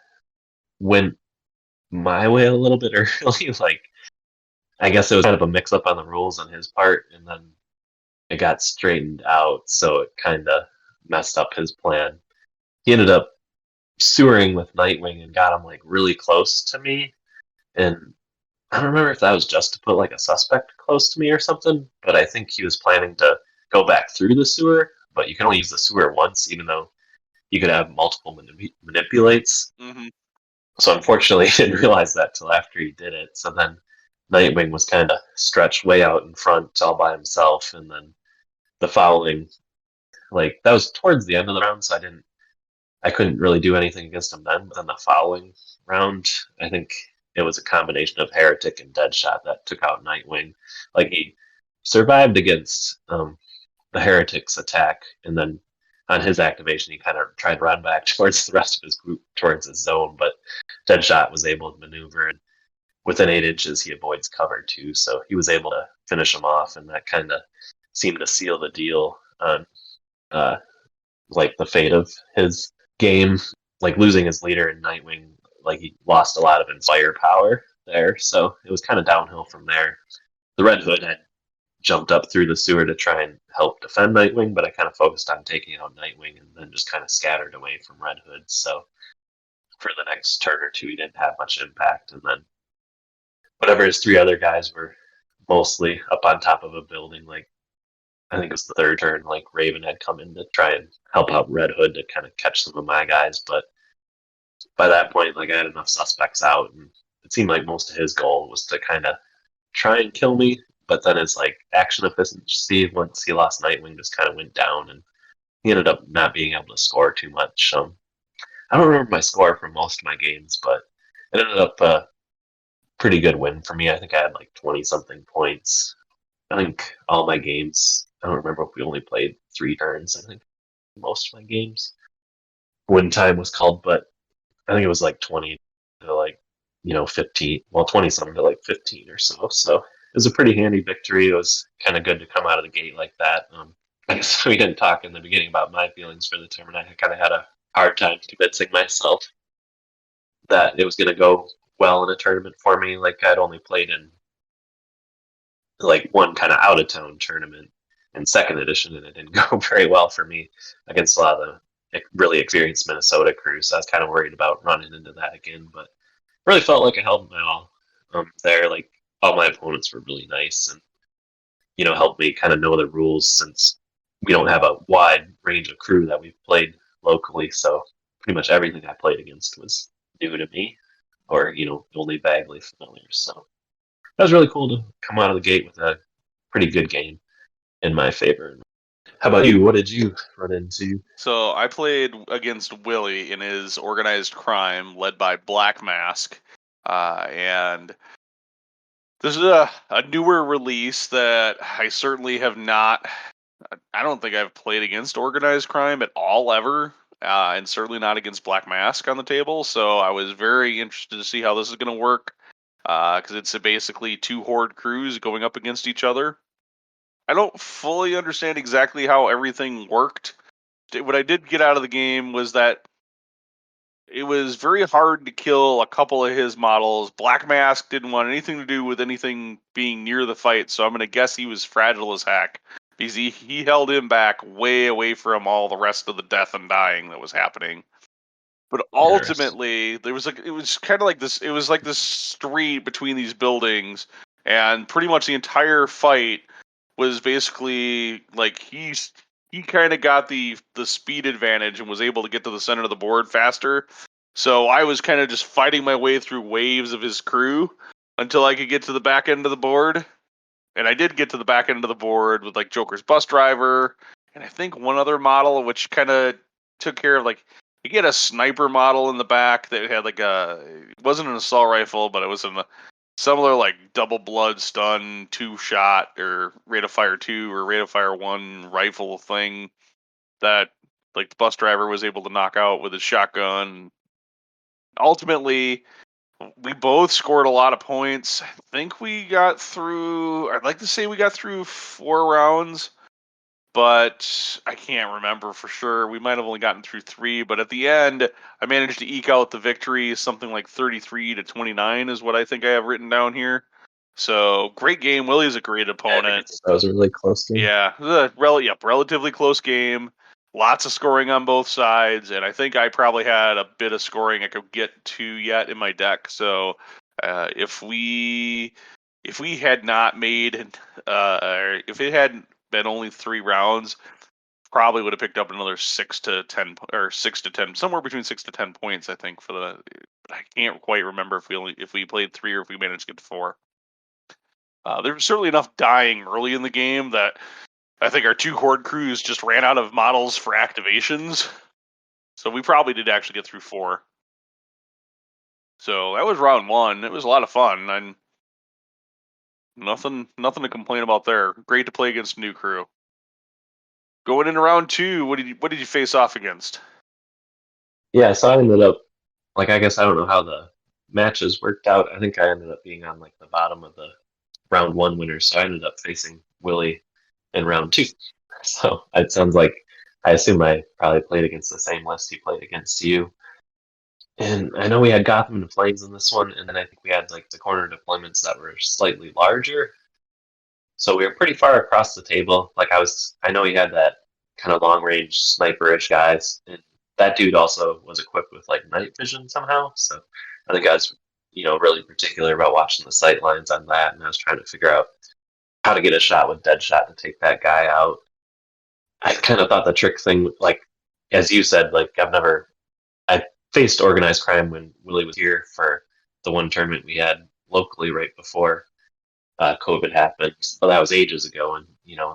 went my way a little bit early. Like, I guess it was kind of a mix up on the rules on his part, and then it got straightened out, so it kind of messed up his plan. He ended up sewering with Nightwing and got him like really close to me, and I don't remember if that was just to put like a suspect close to me or something, but I think he was planning to go back through the sewer, but you can only use the sewer once, even though you could have multiple manipulates. Mm-hmm. So unfortunately, he didn't realize that till after he did it. So then Nightwing was kind of stretched way out in front all by himself, and then the fouling, like that was towards the end of the round, so I couldn't really do anything against him then. But then the following round, I think it was a combination of Heretic and Deadshot that took out Nightwing. Like he survived against the Heretic's attack, and then on his activation, he kind of tried to run back towards the rest of his group, towards his zone. But Deadshot was able to maneuver, and within 8 inches, he avoids cover too. So he was able to finish him off, and that kind of seemed to seal the deal on uh, like the fate of his game, like losing his leader in Nightwing. Like he lost a lot of firepower there, so it was kind of downhill from there. The Red Hood had jumped up through the sewer to try and help defend Nightwing, but I kind of focused on taking out Nightwing and then just kind of scattered away from Red Hood. So for the next turn or two, he didn't have much impact, and then whatever his three other guys were mostly up on top of a building, like I think it was the third turn, like Raven had come in to try and help out Red Hood to kind of catch some of my guys, but by that point, like I had enough suspects out, and it seemed like most of his goal was to kind of try and kill me. But then his like action efficiency once he lost Nightwing just kind of went down, and he ended up not being able to score too much. I don't remember my score from most of my games, but it ended up a pretty good win for me. I think I had like 20 something points. I think all my games. I don't remember if we only played 3 turns. I think most of my games. Win time was called, but I think it was like 20 to like 15. Well, 20 something to like 15 or so. So it was a pretty handy victory. It was kind of good to come out of the gate like that. I guess we didn't talk in the beginning about my feelings for the tournament. I kind of had a hard time convincing myself that it was going to go well in a tournament for me. Like I'd only played in like one kind of out of town tournament in second edition, and it didn't go very well for me against a lot of the really experienced Minnesota crews. So I was kind of worried about running into that again, but really felt like I held my all there. Like all my opponents were really nice, and helped me kind of know the rules since we don't have a wide range of crew that we've played locally. So pretty much everything I played against was new to me, or only vaguely familiar. So that was really cool to come out of the gate with a pretty good game in my favor. How about you? What did you run into? So I played against Willie in his organized crime, led by Black Mask, and this is a newer release that I certainly have not. I don't think I've played against organized crime at all ever, and certainly not against Black Mask on the table. So I was very interested to see how this is going to work, because it's basically two horde crews going up against each other. I don't fully understand exactly how everything worked. What I did get out of the game was that it was very hard to kill a couple of his models. Black Mask didn't want anything to do with anything being near the fight, so I'm going to guess he was fragile as heck, because he held him back way away from all the rest of the death and dying that was happening. But ultimately, it was kind of like this. It was like this street between these buildings, and pretty much the entire fight was basically like he kind of got the speed advantage and was able to get to the center of the board faster. So I was kind of just fighting my way through waves of his crew until I could get to the back end of the board. And I did get to the back end of the board with like Joker's bus driver and I think one other model, which kind of took care of like you get a sniper model in the back that had like it wasn't an assault rifle, but it was similar like double blood stun 2-shot or rate of fire 2 or rate of fire 1 rifle thing that like the bus driver was able to knock out with his shotgun. Ultimately, we both scored a lot of points. I think we got through, I'd like to say we got through 4 rounds, but I can't remember for sure. We might have only gotten through 3, but at the end, I managed to eke out the victory. Something like 33-29 is what I think I have written down here. So great game. Willie's a great opponent. That was a really close game. Yeah, relatively close game. Lots of scoring on both sides, and I think I probably had a bit of scoring I could get to yet in my deck. So if we had not made if it hadn't been only 3 rounds, probably would have picked up another 6 to 10 or 6 to 10, somewhere between 6 to 10 points. I think for the I can't quite remember if we played 3 or if we managed to get to 4. There was certainly enough dying early in the game that I think our 2 horde crews just ran out of models for activations. So we probably did actually get through 4. So that was round 1. It was a lot of fun, and nothing to complain about there. Great to play against a new crew. Going into round 2, what did you face off against? Yeah, so I ended up, like, I guess I don't know how the matches worked out. I think I ended up being on like the bottom of the round 1 winners, so I ended up facing Willie in round 2. So it sounds like I assume I probably played against the same list he played against you. And I know we had Gotham and Flames in this one, and then I think we had like the corner deployments that were slightly larger. So we were pretty far across the table. Like I know he had that kind of long range sniperish guys, and that dude also was equipped with like night vision somehow. So I think I was, really particular about watching the sight lines on that, and I was trying to figure out how to get a shot with Deadshot to take that guy out. I kind of thought the trick thing, like as you said, like I faced organized crime when Willie was here for the one tournament we had locally right before COVID happened, but that was ages ago, and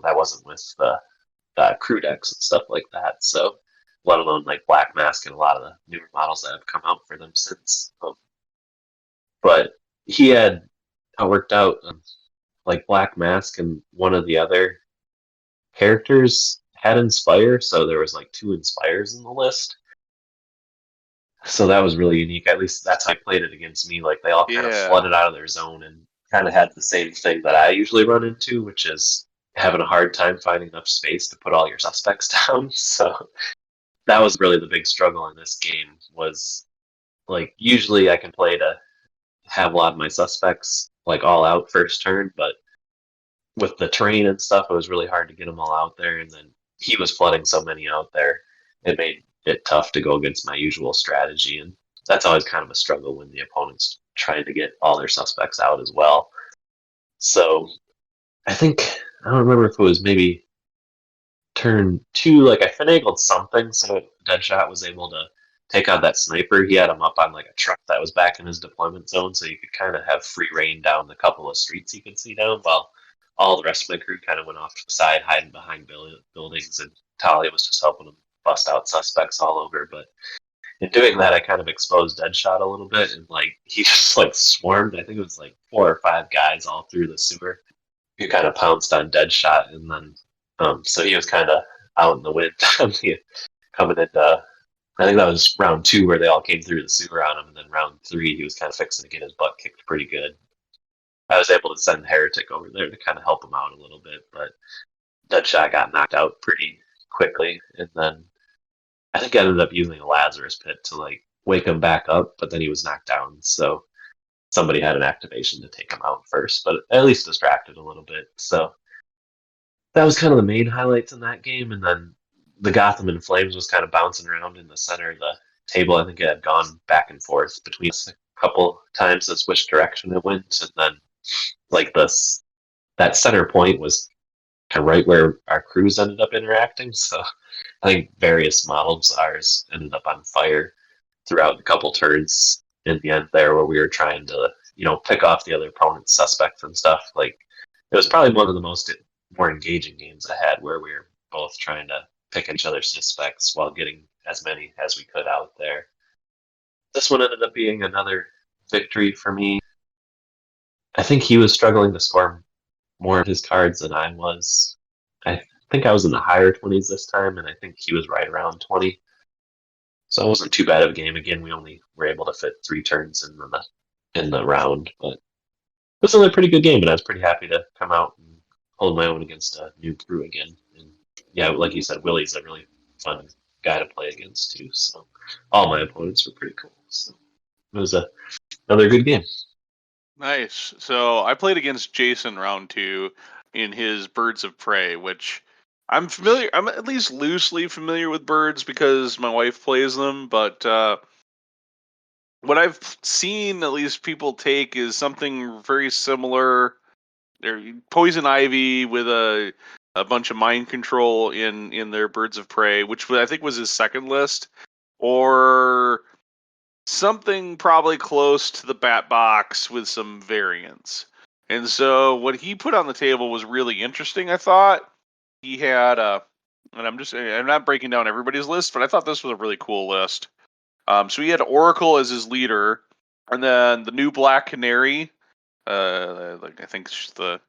that wasn't with the crew decks and stuff like that. So, let alone like Black Mask and a lot of the newer models that have come out for them since. But he had worked out like Black Mask and one of the other characters had Inspire, so there was like 2 Inspires in the list. So that was really unique. At least that's how I played it against me. Like they all kind of flooded out of their zone and kind of had the same thing that I usually run into, which is having a hard time finding enough space to put all your suspects down. So that was really the big struggle in this game was like usually I can play to have a lot of my suspects like all out first turn, but with the terrain and stuff, it was really hard to get them all out there. And then he was flooding so many out there, it made it tough to go against my usual strategy. And that's always kind of a struggle when the opponent's trying to get all their suspects out as well. So I think, I don't remember if it was maybe turn 2, like I finagled something so Deadshot was able to take out that sniper. He had him up on like a truck that was back in his deployment zone, so you could kind of have free reign down the couple of streets he could see down, while all the rest of my crew kind of went off to the side, hiding behind buildings, and Talia was just helping him bust out suspects all over. But in doing that, I kind of exposed Deadshot a little bit, and like he just like swarmed. I think it was like 4 or 5 guys all through the sewer who kind of pounced on Deadshot, and then so he was kind of out in the wind coming into. I think that was round 2 where they all came through the sewer on him, and then round 3 he was kind of fixing to get his butt kicked pretty good. I was able to send Heretic over there to kind of help him out a little bit, but Deadshot got knocked out pretty quickly, and then I think I ended up using a Lazarus Pit to like wake him back up, but then he was knocked down, so somebody had an activation to take him out first, but at least distracted a little bit. So that was kind of the main highlights in that game, and then the Gotham and Flames was kind of bouncing around in the center of the table. I think it had gone back and forth between us a couple times as which direction it went, and then like that center point was kind of right where our crews ended up interacting. So I think various models of ours ended up on fire throughout a couple turns in the end there, where we were trying to pick off the other opponent's suspects and stuff. Like it was probably one of the more engaging games I had, where we were both trying to pick each other's suspects while getting as many as we could out there. This one ended up being another victory for me. I think he was struggling to score more of his cards than I was. I think I was in the higher 20s this time, and I think he was right around 20. So it wasn't too bad of a game. Again, we only were able to fit 3 turns in the round, but it was still a pretty good game, and I was pretty happy to come out and hold my own against a new crew again. And yeah, like you said, Willie's a really fun guy to play against too. So all my opponents were pretty cool. So it was another good game. Nice. So I played against Jason round 2 in his Birds of Prey, which I'm familiar. I'm at least loosely familiar with birds because my wife plays them. But what I've seen, at least people take, is something very similar. They're poison ivy with a bunch of mind control in their Birds of Prey, which I think was his second list, or something probably close to the Bat Box with some variants. And so what he put on the table was really interesting, I thought. He had and I'm not breaking down everybody's list, but I thought this was a really cool list. So he had Oracle as his leader, and then the new Black Canary, like I think it's the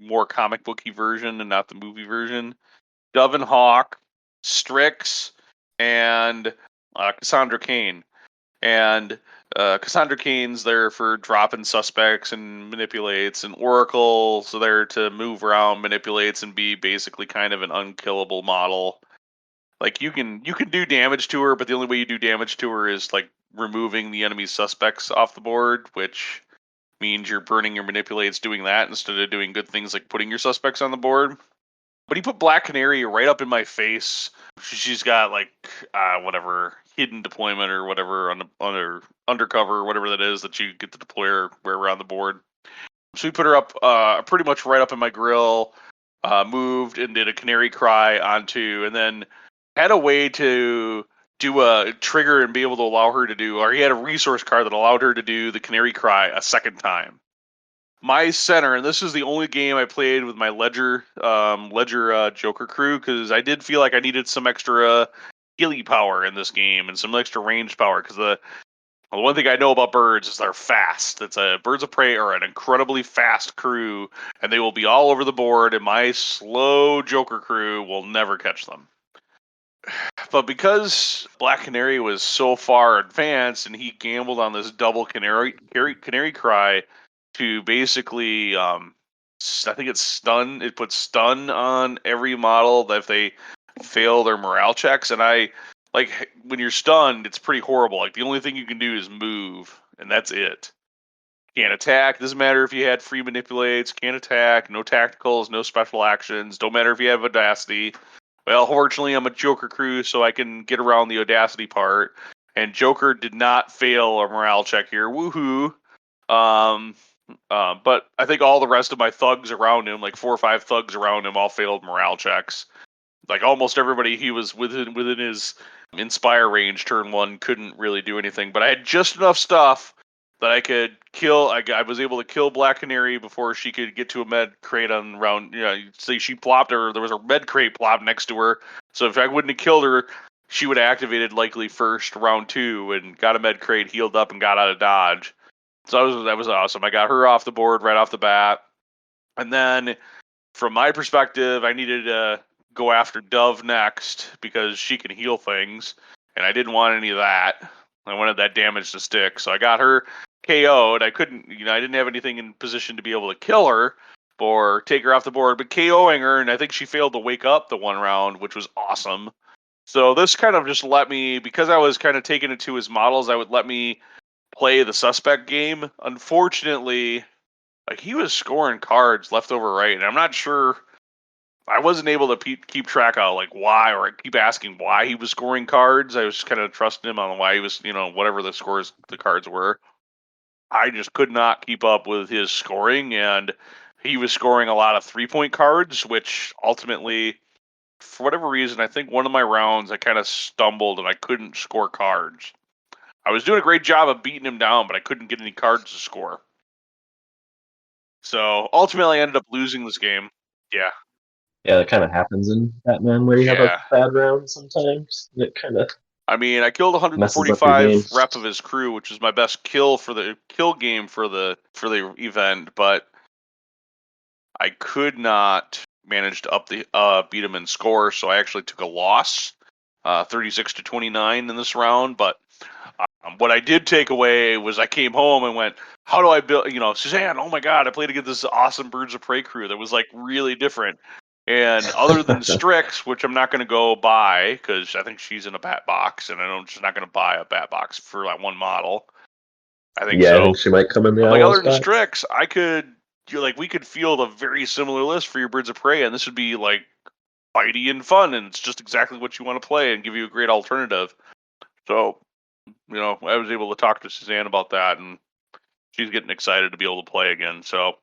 more comic booky version and not the movie version. Dove and Hawk, Strix, and Cassandra Kane. And Cassandra Kane's there for dropping suspects and manipulates, and Oracle's there to move around, manipulates, and be basically kind of an unkillable model. Like you can do damage to her, but the only way you do damage to her is like removing the enemy's suspects off the board, which means you're burning your manipulates doing that instead of doing good things like putting your suspects on the board. But he put Black Canary right up in my face. She's got like whatever hidden deployment or whatever on her undercover or whatever that is that you get to deploy her wherever on the board. So we put her up pretty much right up in my grill. Moved and did a Canary Cry onto, and then had a way to do a trigger and be able to allow her to do, or he had a resource card that allowed her to do the Canary Cry a second time. My center, and this is the only game I played with my Ledger Joker crew, because I did feel like I needed some extra healy power in this game and some extra range power, because the one thing I know about birds is they're fast. It's a Birds of Prey are an incredibly fast crew, and they will be all over the board, and my slow Joker crew will never catch them. But because Black Canary was so far advanced, and he gambled on this double Canary Cry to basically, I think it's stun. It puts stun on every model that if they fail their morale checks. And I like when you're stunned, it's pretty horrible. Like the only thing you can do is move, and that's it. Can't attack. Doesn't matter if you had free manipulates. Can't attack. No tacticals. No special actions. Don't matter if you have audacity. Well, fortunately, I'm a Joker crew, so I can get around the audacity part. And Joker did not fail a morale check here. Woohoo! Um, but I think all the rest of my thugs around him, like 4 or 5 thugs around him, all failed morale checks. Like almost everybody he was within his inspire range turn 1 couldn't really do anything. But I had just enough stuff that I could kill. I was able to kill Black Canary before she could get to a med crate on round. See, she plopped her. There was a med crate plopped next to her. So if I wouldn't have killed her, she would have activated likely first round 2 and got a med crate, healed up, and got out of dodge. So that was awesome. I got her off the board right off the bat. And then from my perspective, I needed to go after Dove next because she can heal things, and I didn't want any of that. I wanted that damage to stick, so I got her KO'd. I couldn't, I didn't have anything in position to be able to kill her or take her off the board, but KOing her, and I think she failed to wake up the one round, which was awesome. So this kind of just let me, because I was kind of taking it to his models, I would let me play the suspect game. Unfortunately, like he was scoring cards left over right, and I'm not sure. I wasn't able to keep track of like why, or I keep asking why he was scoring cards. I was just kind of trusting him on why he was, whatever the cards were. I just could not keep up with his scoring, and he was scoring a lot of 3-point cards, which ultimately, for whatever reason, I think one of my rounds I kind of stumbled and I couldn't score cards. I was doing a great job of beating him down, but I couldn't get any cards to score. So ultimately, I ended up losing this game. Yeah. Yeah, that kind of happens in Batman where you have a Yeah. bad round sometimes. It kind of I mean, I killed messes up your game. 145 rep of his crew, which is my best kill for the kill game for the event, but I could not manage to beat him in score, so I actually took a loss, 36-29 in this round. But what I did take away was I came home and went, how do I build? Suzanne, oh my god, I played against this awesome Birds of Prey crew that was like really different. And other than Strix, which I'm not going to go buy because I think she's in a bat box, and I'm just not going to buy a bat box for like one model. I think Yeah, so. I think she might come in the I'm like, other Owl's than box. Strix, we could field a very similar list for your Birds of Prey, and this would be like fighty and fun, and it's just exactly what you want to play and give you a great alternative. So, I was able to talk to Suzanne about that, and she's getting excited to be able to play again. So,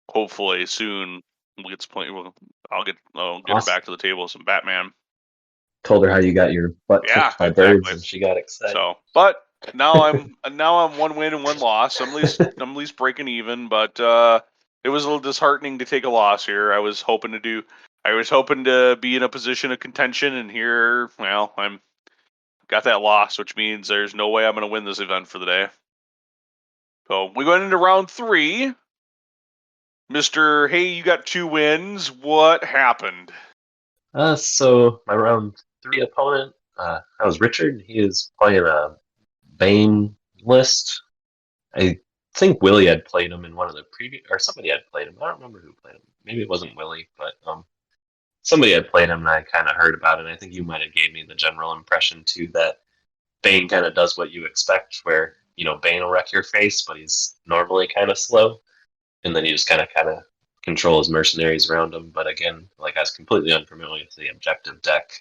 hopefully soon we'll get to play. I'll get her Awesome. back to the table with some Batman. Told her how you got your butt Yeah, kicked by birds, exactly. and she got excited. So, but now I'm 1 win and 1 loss. I'm at least breaking even, but it was a little disheartening to take a loss here. I was hoping to be in a position of contention, and here, well, I'm got that loss, which means there's no way I'm going to win this event for the day. So we went into round 3. Mr. Hey, you got 2 wins. What happened? So my round 3 opponent, that was Richard. He is playing a Bane list. I think Willie had played him in one of the previous, or somebody had played him. I don't remember who played him. Maybe it wasn't Willie, but somebody had played him, and I kind of heard about it. And I think you might have gave me the general impression too that Bane kind of does what you expect, where Bane will wreck your face, but he's normally kind of slow, and then you just kind of control his mercenaries around him. But again, like I was completely unfamiliar with the objective deck.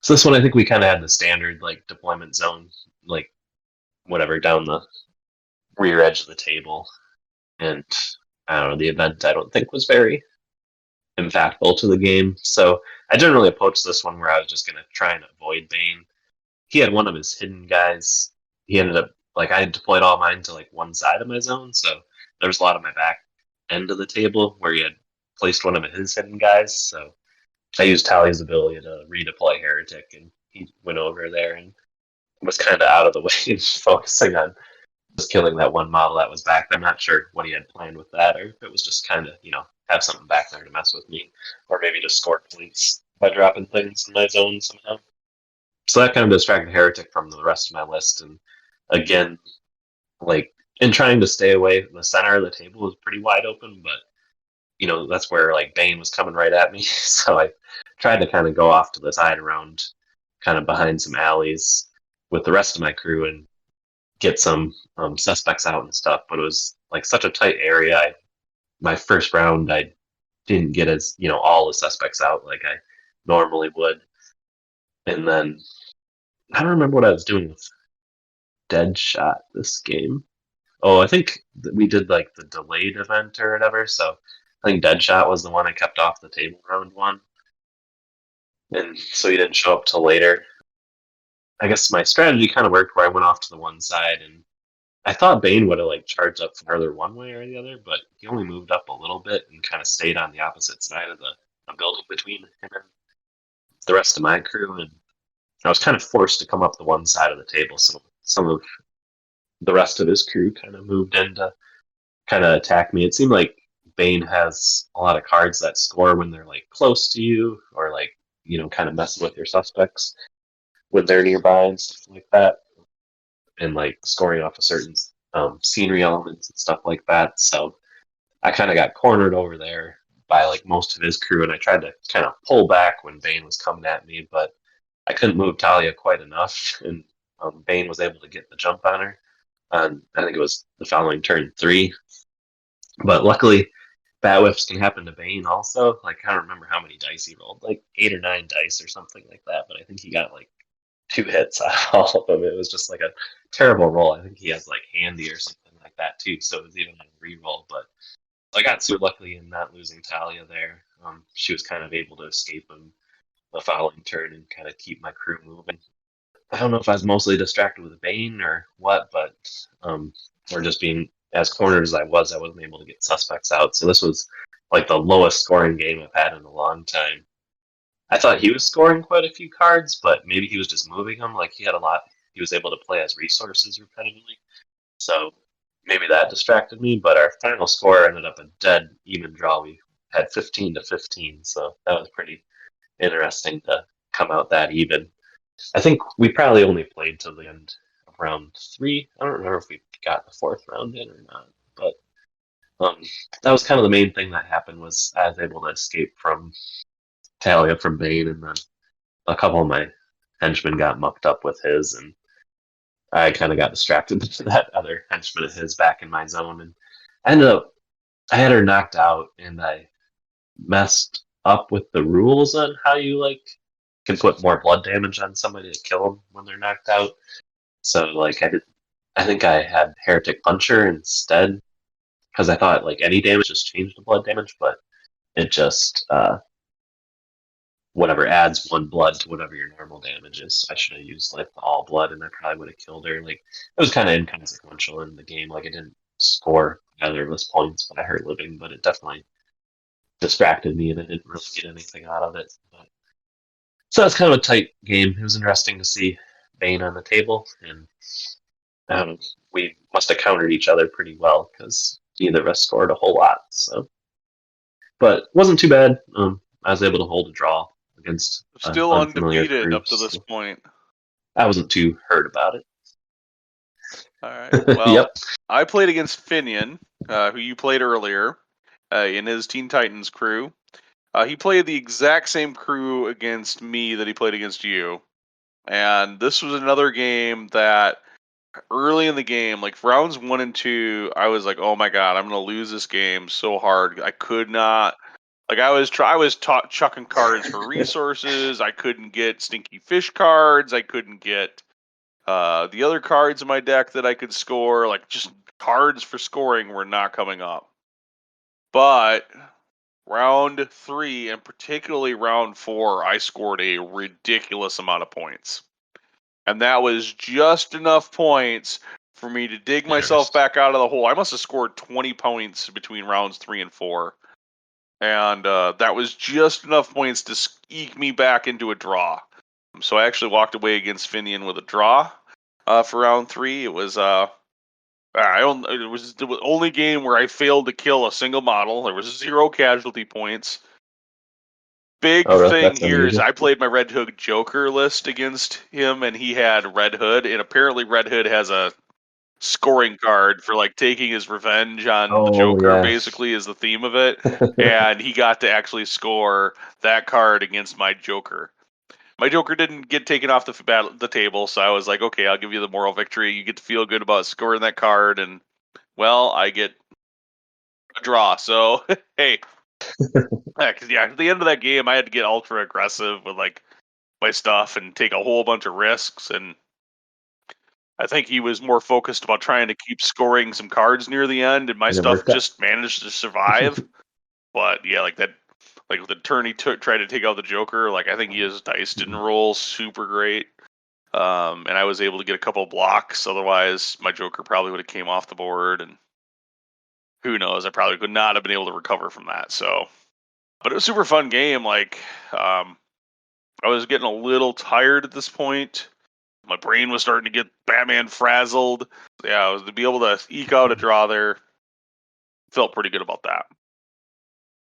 So this one, I think we kind of had the standard like deployment zone, like whatever down the rear edge of the table, and I don't know, the event I don't think was very impactful to the game. So I generally approached this one where I was just going to try and avoid Bane. He had one of his hidden guys. He ended up, like, I had deployed all mine to like one side of my zone, so there was a lot of my back end of the table where he had placed one of his hidden guys. So I used Tally's ability to redeploy Heretic, and he went over there and was kind of out of the way and focusing on just killing that one model that was back there. I'm not sure what he had planned with that, or if it was just kind of, have something back there to mess with me, or maybe just score points by dropping things in my zone somehow. So that kind of distracted Heretic from the rest of my list. And again, like, in trying to stay away, the center of the table was pretty wide open, but that's where like Bane was coming right at me. So I tried to kind of go off to the side around kind of behind some alleys with the rest of my crew and get some suspects out and stuff. But it was like such a tight area. My first round, I didn't get as all the suspects out like I normally would. And then I don't remember what I was doing with Deadshot this game. Oh, I think we did like the delayed event or whatever. So I think Deadshot was the one I kept off the table round 1, and so he didn't show up till later. I guess my strategy kind of worked where I went off to the one side, and I thought Bane would have like charged up farther one way or the other, but he only moved up a little bit and kind of stayed on the opposite side of the building between him and the rest of my crew. And I was kind of forced to come up the one side of the table. So some of the rest of his crew kind of moved in to kind of attack me. It seemed like Bane has a lot of cards that score when they're like close to you, or like kind of messing with your suspects when they're nearby and stuff like that, and like scoring off of certain scenery elements and stuff like that. So I kind of got cornered over there by like most of his crew, and I tried to kind of pull back when Bane was coming at me, but I couldn't move Talia quite enough, and Bane was able to get the jump on her. And I think it was the following turn 3. But luckily, bat whiffs can happen to Bane also. Like, I don't remember how many dice he rolled, like 8 or 9 dice or something like that. But I think he got like 2 hits out of all of them. It was just like a terrible roll. I think he has like handy or something like that too. So it was even a re-roll. But I got so lucky in not losing Talia there. She was kind of able to escape him the following turn and kind of keep my crew moving. I don't know if I was mostly distracted with Bane or what, but or just being as cornered as I wasn't able to get suspects out. So this was like the lowest scoring game I've had in a long time. I thought he was scoring quite a few cards, but maybe he was just moving them. Like he had a lot. He was able to play as resources repetitively, so maybe that distracted me. But our final score ended up a dead even draw. We had 15-15, so that was pretty interesting to come out that even. I think we probably only played till the end of round 3. I don't remember if we got the 4th round in or not, but um, that was kind of the main thing that happened was I was able to escape from Talia from Bane, and then a couple of my henchmen got mucked up with his, and I kind of got distracted to that other henchman of his back in my zone, and I ended up I had her knocked out, and I messed up with the rules on how you like can put more blood damage on somebody to kill them when they're knocked out. So like I think I had Heretic Puncher instead because I thought like any damage just changed the blood damage, but it just whatever adds 1 blood to whatever your normal damage is. So I should have used like the all blood, and I probably would have killed her. Like it was kind of inconsequential in the game. Like it didn't score either of us points by her living, but it definitely distracted me, and I didn't really get anything out of it. But, so that's kind of a tight game. It was interesting to see Bane on the table, and we must have countered each other pretty well because neither of us scored a whole lot. So, but it wasn't too bad. I was able to hold a draw against an Still unfamiliar undefeated crew. up to this So point. I wasn't too hurt about it. All right. Well, Yep. I played against Finian, who you played earlier, in his Teen Titans crew. He played the exact same crew against me that he played against you. And this was another game that early in the game, like rounds 1 and 2, I was like, "Oh my god, I'm gonna lose this game so hard." I could not. Like I was chucking cards for resources. I couldn't get stinky fish cards. I couldn't get the other cards in my deck that I could score. Like just cards for scoring were not coming up. But round 3 and particularly round 4, I scored a ridiculous amount of points. And that was just enough points for me to dig myself back out of the hole. I must have scored 20 points between rounds 3 and 4. And that was just enough points to eke me back into a draw. So I actually walked away against Finian with a draw for round 3. It was it was the only game where I failed to kill a single model. There was 0 casualty points. Big Oh, really? thing That's here is unusual. I played my Red Hood Joker list against him, and he had Red Hood, and apparently Red Hood has a scoring card for like taking his revenge on the Oh, Joker, yeah. basically is the theme of it. And he got to actually score that card against my Joker. My Joker didn't get taken off the table, so I was like, okay, I'll give you the moral victory. You get to feel good about scoring that card, and well, I get a draw. So hey, because at the end of that game, I had to get ultra aggressive with like my stuff and take a whole bunch of risks, and I think he was more focused about trying to keep scoring some cards near the end, and my And it stuff worked out. just managed to survive. But yeah, like that, like the turn he tried to take out the Joker. Like I think his dice didn't roll super great, and I was able to get a couple of blocks. Otherwise, my Joker probably would have came off the board, and who knows? I probably could not have been able to recover from that. So, but it was a super fun game. Like, I was getting a little tired at this point. My brain was starting to get Batman frazzled. Yeah, I was to be able to eke out a draw there. Felt pretty good about that.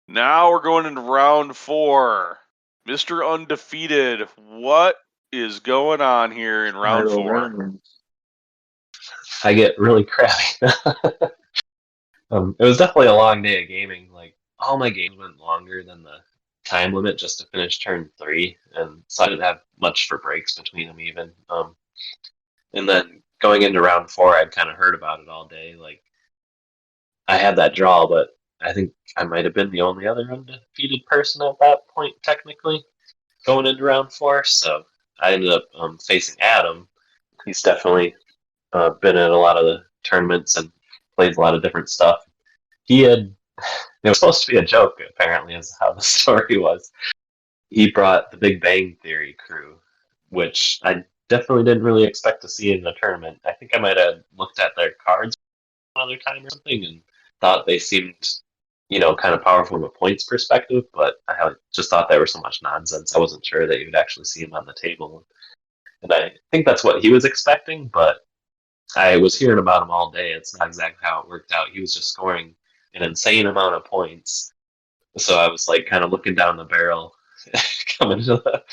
Now we're going into round 4. Mr. Undefeated, what is going on here in round 4? I get really crabby. It was definitely a long day of gaming. Like all my games went longer than the time limit just to finish turn 3, and so I didn't have much for breaks between them even. And then going into round 4, I'd kind of heard about it all day. Like I had that draw, but I think I might have been the only other undefeated person at that point, technically, going into round 4. So I ended up facing Adam. He's definitely been in a lot of the tournaments and plays a lot of different stuff. He had it was supposed to be a joke, apparently, is how the story was. He brought the Big Bang Theory crew, which I definitely didn't really expect to see in a tournament. I think I might have looked at their cards another time or something and thought they seemed kind of powerful from a points perspective, but I just thought they were so much nonsense. I wasn't sure that you would actually see him on the table. And I think that's what he was expecting, but I was hearing about him all day. It's not exactly how it worked out. He was just scoring an insane amount of points. So I was like kind of looking down the barrel coming to the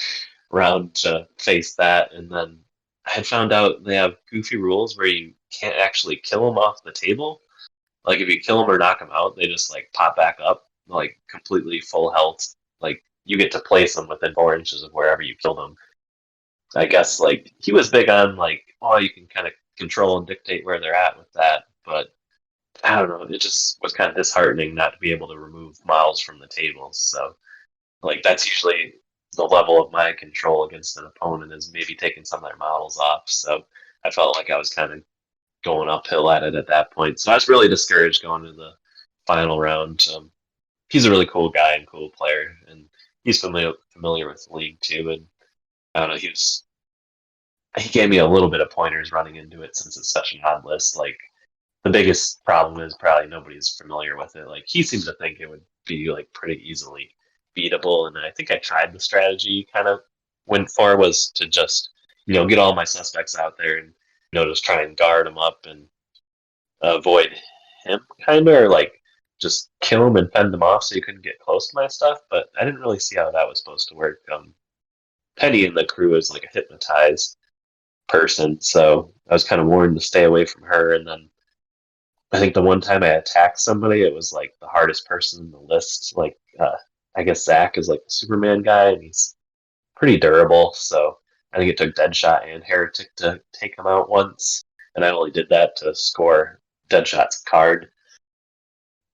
round to face that. And then I had found out they have goofy rules where you can't actually kill them off the table. Like if you kill them or knock them out, they just like pop back up, like completely full health. Like you get to place them within 4 inches of wherever you kill them. I guess like he was big on like, oh, you can kind of control and dictate where they're at with that, but I don't know. It just was kind of disheartening not to be able to remove models from the tables. So like that's usually the level of my control against an opponent is maybe taking some of their models off. So I felt like I was kind of going uphill at it at that point. So I was really discouraged going to the final round. He's a really cool guy and cool player, and he's familiar with the league too. And I don't know, he gave me a little bit of pointers running into it since it's such an odd list. Like the biggest problem is probably nobody's familiar with it. Like he seems to think it would be like pretty easily beatable, and I think I tried the strategy kind of went for was to just get all my suspects out there and just try and guard them up and avoid him kind of, or like just kill him and fend him off so you couldn't get close to my stuff. But I didn't really see how that was supposed to work. Penny in the crew is like a hypnotized person, so I was kind of warned to stay away from her. And then I think the one time I attacked somebody, it was like the hardest person in the list. Like I guess Zach is like the Superman guy, and he's pretty durable. So I think it took Deadshot and Heretic to take him out once, and I only did that to score Deadshot's card.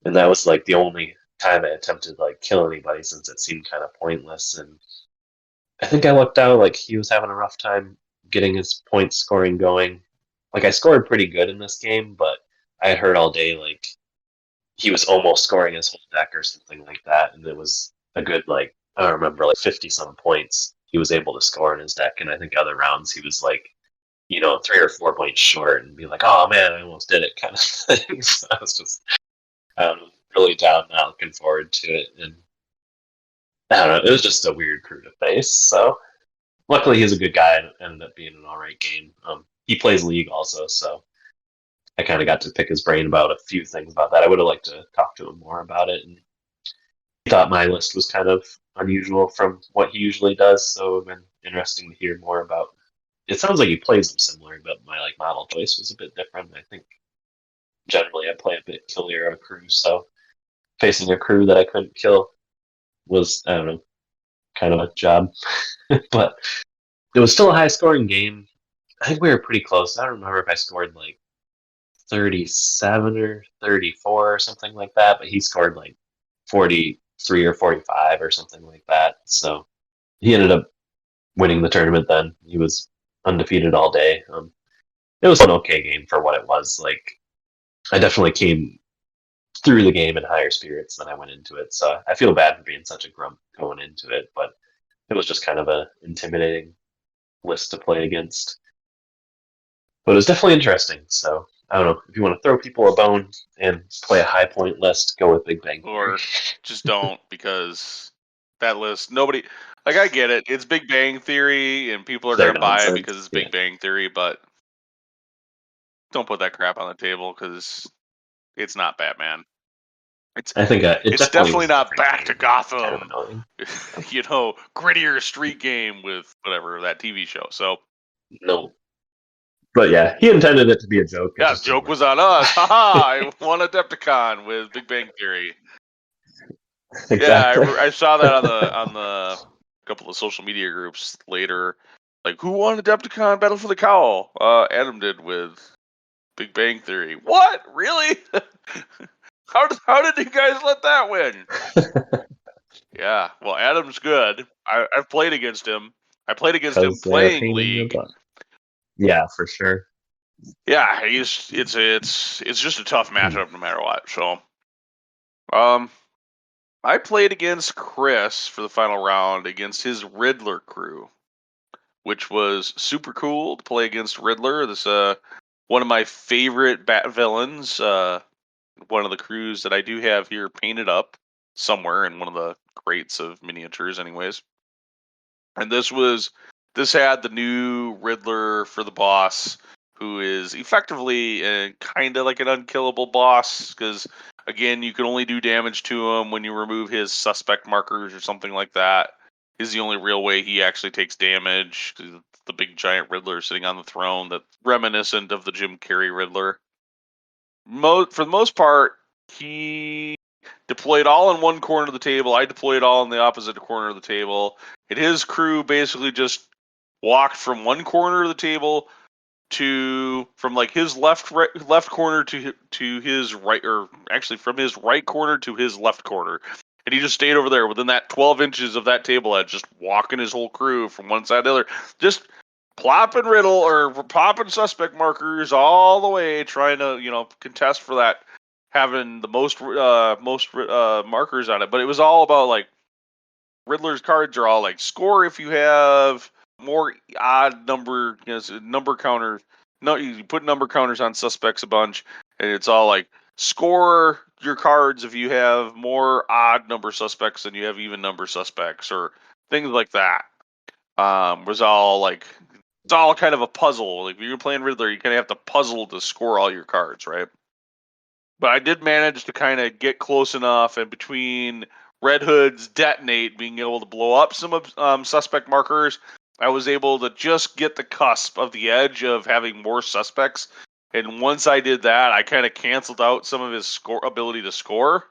And that was like the only time I attempted to like kill anybody since it seemed kind of pointless. And I think I looked out like he was having a rough time getting his point scoring going. Like I scored pretty good in this game, but I had heard all day like he was almost scoring his whole deck or something like that, and it was a good like I don't remember like 50 some points he was able to score in his deck, and I think other rounds he was like 3 or 4 points short and be like, oh man, I almost did it kind of thing. So I was just really down, not looking forward to it, and I don't know, it was just a weird crew to face. So luckily he's a good guy and it ended up being an all right game. He plays League also, so I kind of got to pick his brain about a few things about that. I would have liked to talk to him more about it. And he thought my list was kind of unusual from what he usually does, so it would have been interesting to hear more about. It sounds like he plays them similar, but my like model choice was a bit different. I think generally I play a bit killier of a crew, so facing a crew that I couldn't kill was, I don't know, kind of a job. But it was still a high scoring game. I think we were pretty close. I don't remember if I scored like 37 or 34 or something like that, but he scored like 43 or 45 or something like that. So he ended up winning the tournament then. He was undefeated all day. It was an okay game for what it was. Like, I definitely came through the game in higher spirits than I went into it. So I feel bad for being such a grump going into it, but it was just kind of a intimidating list to play against. But it was definitely interesting. So I don't know if you want to throw people a bone and play a high point list, go with Big Bang Theory. Or just don't, because that list, nobody, like, I get it. It's Big Bang Theory, and people are going to buy it because it's Big Bang Theory, but don't put that crap on the table because it's not Batman. I think it's definitely not Back to Gotham. Kind of annoying. Grittier street game with whatever, that TV show. So no. But yeah, he intended it to be a joke. Yeah, joke was on us. Haha! I won Adepticon with Big Bang Theory. Exactly. Yeah, I saw that on the couple of social media groups later. Like, who won Adepticon Battle for the Cowl? Adam did with Big Bang Theory. What? Really? How did you guys let that win? Yeah, well, Adam's good. I've played against him. I played against him playing League. Yeah, for sure. Yeah, it's just a tough matchup no matter what. So, I played against Chris for the final round against his Riddler crew, which was super cool to play against Riddler. This one of my favorite Bat villains. one of the crews that I do have here painted up somewhere in one of the crates of miniatures, anyways. And this had the new Riddler for the boss, who is effectively kind of like an unkillable boss, because again, you can only do damage to him when you remove his suspect markers or something like that. Is the only real way he actually takes damage. 'Cause the big giant Riddler sitting on the throne that's reminiscent of the Jim Carrey Riddler. For the most part, he deployed all in one corner of the table. I deployed all in the opposite corner of the table. And his crew basically just walked from one corner of the table from like his left corner to his right, or actually from his right corner to his left corner. And he just stayed over there within that 12 inches of that table edge, just walking his whole crew from one side to the other, just plopping riddle or popping suspect markers all the way, trying to contest for that, having the most markers on it. But it was all about like Riddler's cards are all like score if you have more odd number number counters. No, you put number counters on suspects a bunch, and it's all like score your cards if you have more odd number suspects than you have even number suspects, or things like that. Was all like it's all kind of a puzzle. Like if you're playing Riddler, you kind of have to puzzle to score all your cards, right? But I did manage to kind of get close enough, and between Red Hood's detonate being able to blow up some suspect markers, I was able to just get the cusp of the edge of having more suspects. And once I did that, I kind of canceled out some of his ability to score,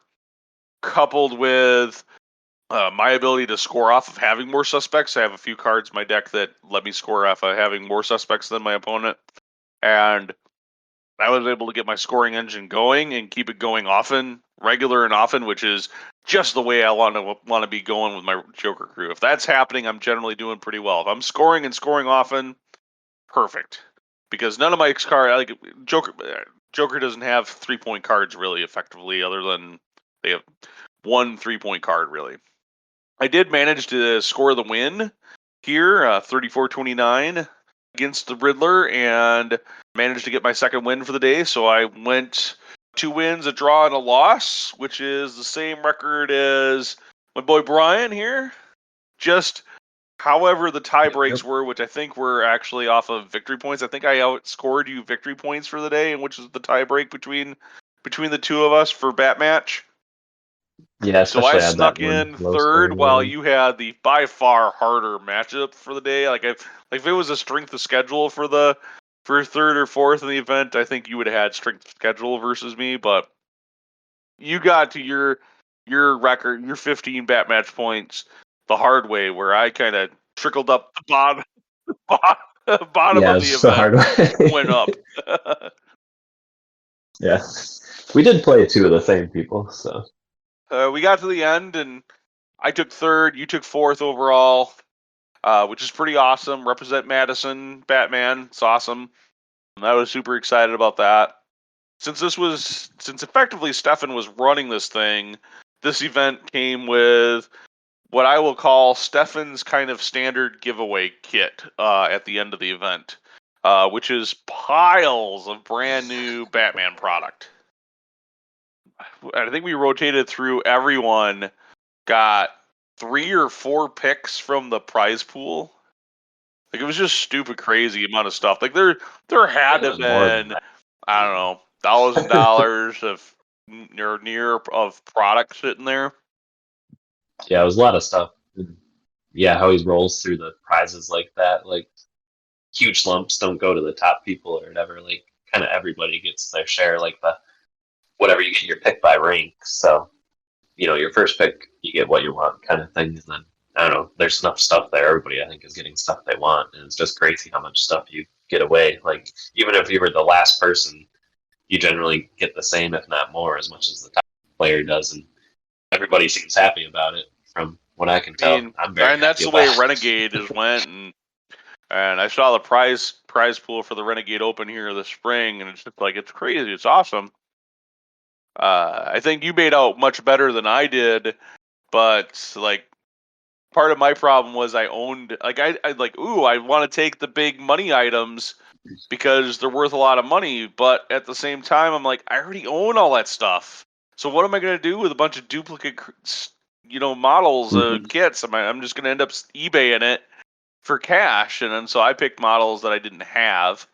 coupled with my ability to score off of having more suspects. I have a few cards in my deck that let me score off of having more suspects than my opponent. And I was able to get my scoring engine going and keep it going regular and often, which is just the way I want to be going with my Joker crew. If that's happening, I'm generally doing pretty well. If I'm scoring and scoring often, perfect. Because none of my cards, like Joker doesn't have 3-point cards really effectively, other than they have one 3-point card really. I did manage to score the win here, 34-29 against the Riddler, and managed to get my second win for the day. So I went 2 wins, a draw, and a loss, which is the same record as my boy Brian here. Just however the tie breaks were, which I think were actually off of victory points. I think I outscored you victory points for the day, and which is the tie break between the two of us for bat match. Yeah, so I especially snuck in third while you had the by far harder matchup for the day. Like if it was a strength of schedule for third or fourth in the event, I think you would have had strength of schedule versus me. But you got to your record, your 15 bat match points, the hard way, where I kind of trickled up the bottom bottom Yeah, of it's the just the event, hard way. went up. Yeah, we did play 2 of the same people, so We got to the end, and I took third. You took fourth overall. Which is pretty awesome. Represent Madison, Batman. It's awesome. And I was super excited about that. Since effectively Stefan was running this thing, this event came with what I will call Stefan's kind of standard giveaway kit at the end of the event, which is piles of brand new Batman product. I think we rotated through everyone, got 3 or 4 picks from the prize pool. Like it was just stupid, crazy amount of stuff. Like there had to have been, I don't know, $1,000 of near of product sitting there. yeah, it was a lot of stuff. Yeah, how he rolls through the prizes like that, like huge lumps don't go to the top people or whatever. Like kind of everybody gets their share, like the whatever you get your pick by rank. So your first pick, you get what you want, kind of thing, and then I don't know. There's enough stuff there. Everybody, I think, is getting stuff they want, and it's just crazy how much stuff you get away. Like even if you were the last person, you generally get the same, if not more, as much as the top player does, and everybody seems happy about it. From what I can tell, I'm very and that's happy the way about Renegade has went, and I saw the prize pool for the Renegade Open here this spring, and it's just like it's crazy. It's awesome. I think you made out much better than I did, but like part of my problem was I owned I like I want to take the big money items because they're worth a lot of money. But at the same time, I'm like, I already own all that stuff. So what am I going to do with a bunch of duplicate, models and kits? I'm just going to end up eBaying it for cash. And then so I picked models that I didn't have,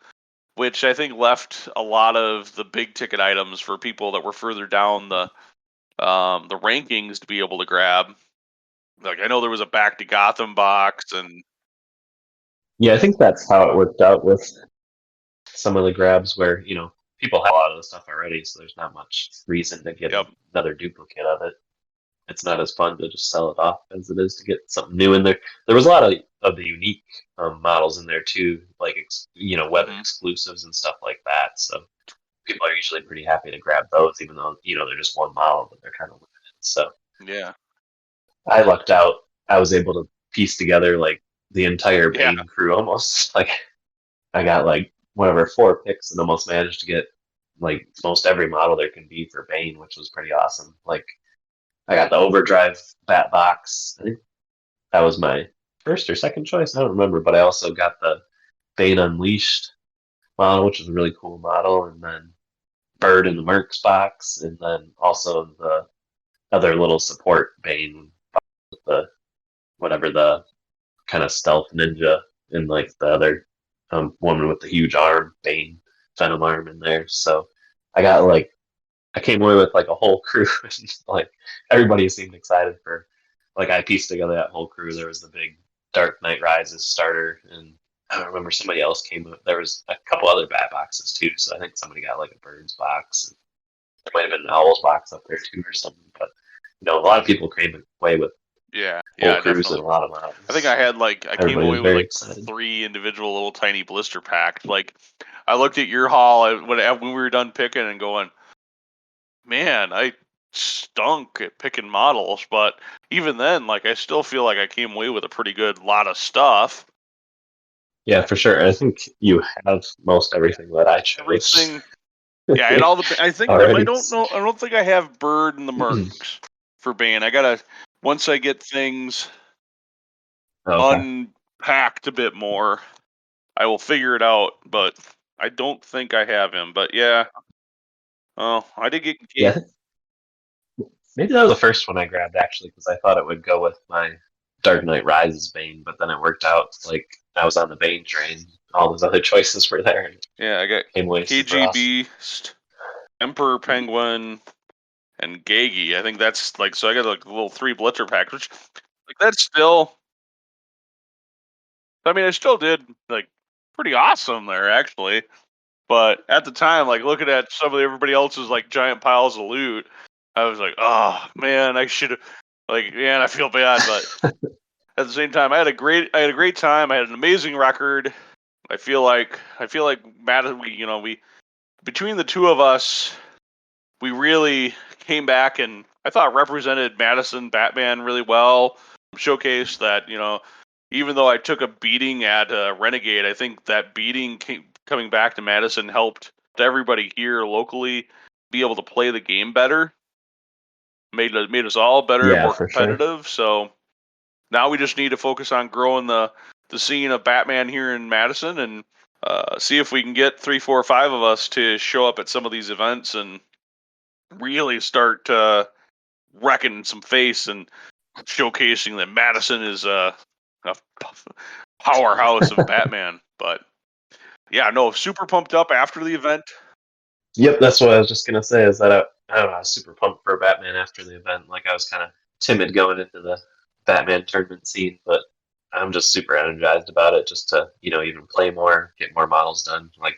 which I think left a lot of the big ticket items for people that were further down the rankings to be able to grab. Like, I know there was a Back to Gotham box, and Yeah, I think that's how it worked out with some of the grabs where, people have a lot of the stuff already, so there's not much reason to get yep. another duplicate of it. It's not as fun to just sell it off as it is to get something new in there. There was a lot of the unique models in there too, like web exclusives and stuff like that. So people are usually pretty happy to grab those, even though they're just one model, but they're kind of limited. So Yeah. I lucked out. I was able to piece together like the entire Bane crew almost. Like I got like whatever 4 picks and almost managed to get like most every model there can be for Bane, which was pretty awesome. Like I got the Overdrive Bat Box. I think that was my first or second choice. I don't remember, but I also got the Bane Unleashed model, which is a really cool model, and then Bird in the Mercs box, and then also the other little support Bane with the whatever the kind of stealth ninja and like the other woman with the huge arm, Bane Venom arm in there. So I got like I came away with like a whole crew, and like everybody seemed excited for. Like I pieced together that whole crew. There was the big Dark Knight Rises starter, and I don't remember somebody else came up. There was a couple other bat boxes too. So I think somebody got like a Birds box. And there might have been an Owls box up there too or something. But a lot of people came away with whole crews definitely. and a lot of models. I think I had I came away with excited. 3 individual little tiny blister packs. Like I looked at your haul when we were done picking and going, man, I stunk at picking models, but even then, I still feel like I came away with a pretty good lot of stuff. Yeah, for sure. I think you have most everything that I chose. Everything. Yeah, and all the. I think I don't know. I don't think I have Bird and the Mercs for Bane. I gotta once I get things unpacked a bit more, I will figure it out. But I don't think I have him. But yeah. Oh, I did get. Yeah. Maybe that was the first one I grabbed actually, because I thought it would go with my Dark Knight Rises Bane, but then it worked out like I was on the Bane train. All those other choices were there. Yeah, I got KG Beast, Emperor Penguin, and Gagi. I think that's so I got a little 3 blitzer packs, which that's still. I mean, I still did pretty awesome there actually, but at the time, looking at some of everybody else's giant piles of loot, I was like, oh man, I should have. Man, I feel bad, but at the same time, I had a great time. I had an amazing record. I feel like Matt, we between the two of us, we really came back and I thought represented Madison Batman really well. Showcased that even though I took a beating at Renegade, I think that beating coming back to Madison helped everybody here locally be able to play the game better. Made us all better, more competitive. Sure. So now we just need to focus on growing the scene of Batman here in Madison and see if we can get 3, 4, 5 of us to show up at some of these events and really start wrecking some face and showcasing that Madison is a powerhouse of Batman. But yeah, no, super pumped up after the event. Yep, that's what I was just gonna say. Is that I don't know, I was super pumped for Batman after the event. Like I was kind of timid going into the Batman tournament scene, but I'm just super energized about it. Just to even play more, get more models done. Like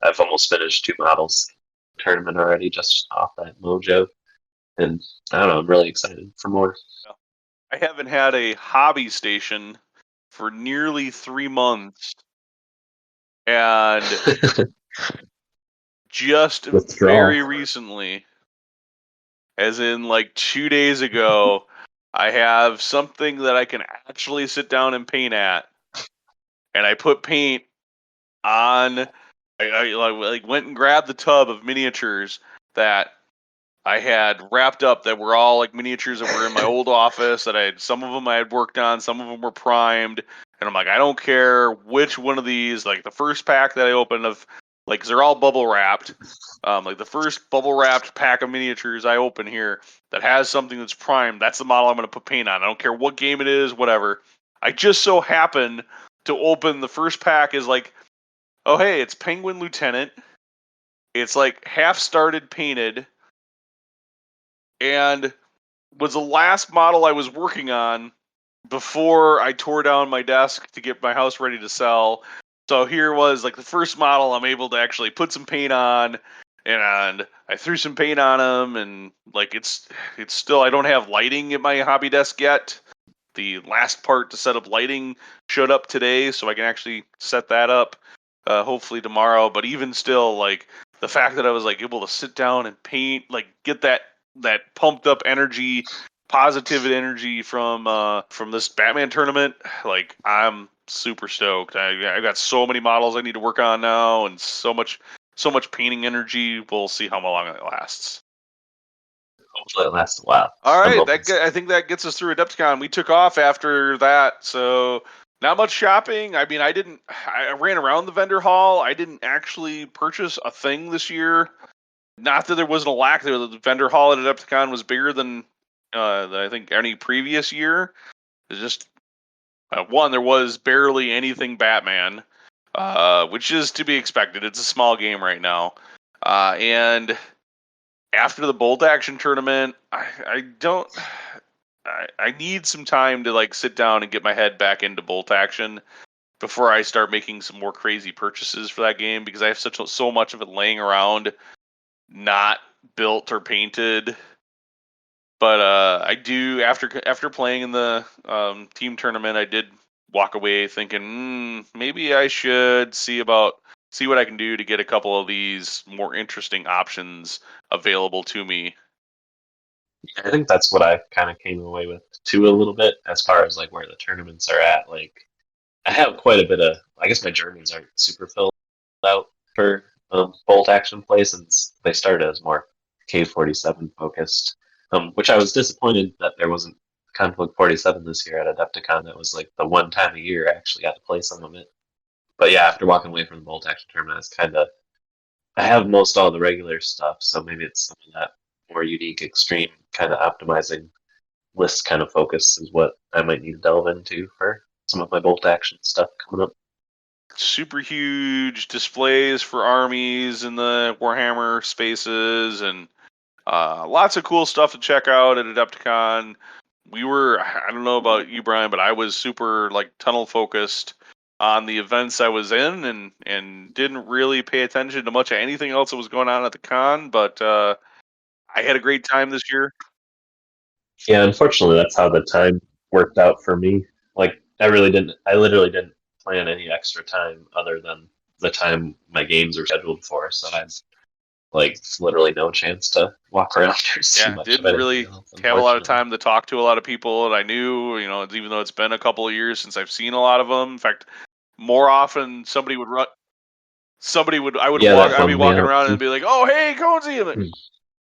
I've almost finished 2 models tournament already, just off that mojo. And I don't know, I'm really excited for more. I haven't had a hobby station for nearly 3 months, and just very recently, as in 2 days ago, I have something that I can actually sit down and paint at, and I put paint on. I went and grabbed the tub of miniatures that I had wrapped up that were all miniatures that were in my old office that some of them I had worked on, some of them were primed, And I'm like, I don't care which one of these, like the first pack that I opened of, like, 'cause they're all bubble wrapped. Like the first bubble wrapped pack of miniatures I open here that has something that's primed, that's the model I'm going to put paint on. I don't care what game it is, whatever. I just so happen to open the first pack is like, oh, hey, it's Penguin Lieutenant. It's like half started painted and was the last model I was working on before I tore down my desk to get my house ready to sell. So here was like the first model I'm able to actually put some paint on, and I threw some paint on them, and like it's still, I don't have lighting at my hobby desk yet. The last part to set up lighting showed up today, so I can actually set that up hopefully tomorrow. But even still, like the fact that I was like able to sit down and paint, like get that pumped up energy, positive energy from this Batman tournament, like I'm super stoked. I got so many models I need to work on now, and so much painting energy. We'll see how long it lasts. Hopefully it lasts a while. All right, I think that gets us through Adepticon. We took off after that, so not much shopping. I mean, I ran around the vendor hall. I didn't actually purchase a thing this year. Not that there wasn't a lack there. The vendor hall at Adepticon was bigger than I think any previous year. It's just one, there was barely anything Batman, which is to be expected. It's a small game right now, and after the bolt action tournament, I need some time to like sit down and get my head back into bolt action before I start making some more crazy purchases for that game, because I have so much of it laying around, not built or painted. But I do, after playing in the team tournament, I did walk away thinking maybe I should see what I can do to get a couple of these more interesting options available to me. Yeah, I think that's what I kind of came away with too a little bit, as far as like where the tournaments are at. Like I have quite a bit of, I guess my journeys aren't super filled out for bolt action play, since they started as more K47 focused, which I was disappointed that there wasn't Conflict 47 this year at Adepticon. That was like the one time a year I actually got to play some of it. But yeah, after walking away from the bolt action tournament, it's kind of, I have most all the regular stuff, so maybe it's some of that more unique, extreme kind of optimizing list kind of focus is what I might need to delve into for some of my bolt action stuff coming up. Super huge displays for armies in the Warhammer spaces, and lots of cool stuff to check out at Adepticon. I don't know about you, Brian, but I was super like tunnel focused on the events I was in, and didn't really pay attention to much of anything else that was going on at the con. But I had a great time this year. Yeah, unfortunately, that's how the time worked out for me. Like, I literally didn't plan any extra time other than the time my games were scheduled for. So I had like literally no chance to walk around or see much of Didn't really anything else, have a lot of unfortunately. time to talk to a lot of people that I knew. Even though it's been a couple of years since I've seen a lot of them. In fact, more often somebody would run. Yeah, that I'd be bummed me walking out. around and be like, "Oh, hey, Cozy!" I'm like, Hmm.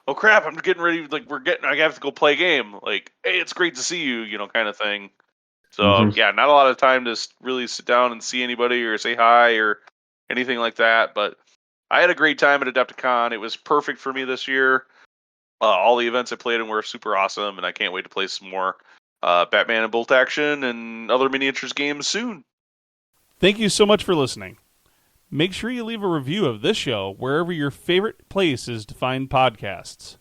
"Oh crap, I'm getting ready. Like, I have to go play a game. Like, hey, it's great to see you, kind of thing." So Mm-hmm. yeah, not a lot of time to really sit down and see anybody or say hi or anything like that. But I had a great time at Adepticon. It was perfect for me this year. All the events I played in were super awesome, and I can't wait to play some more Batman and Bolt Action and other miniatures games soon. Thank you so much for listening. Make sure you leave a review of this show wherever your favorite place is to find podcasts.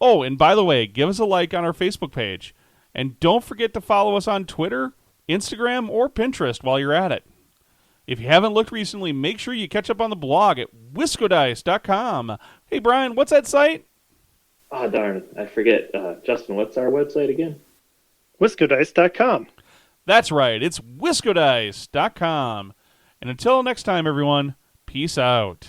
Oh, and by the way, give us a like on our Facebook page. And don't forget to follow us on Twitter, Instagram, or Pinterest while you're at it. If you haven't looked recently, make sure you catch up on the blog at wiscodice.com. Hey, Brian, what's that site? Oh, darn. I forget. Justin, what's our website again? Wiscodice.com. That's right, it's wiscodice.com. And until next time, everyone, peace out.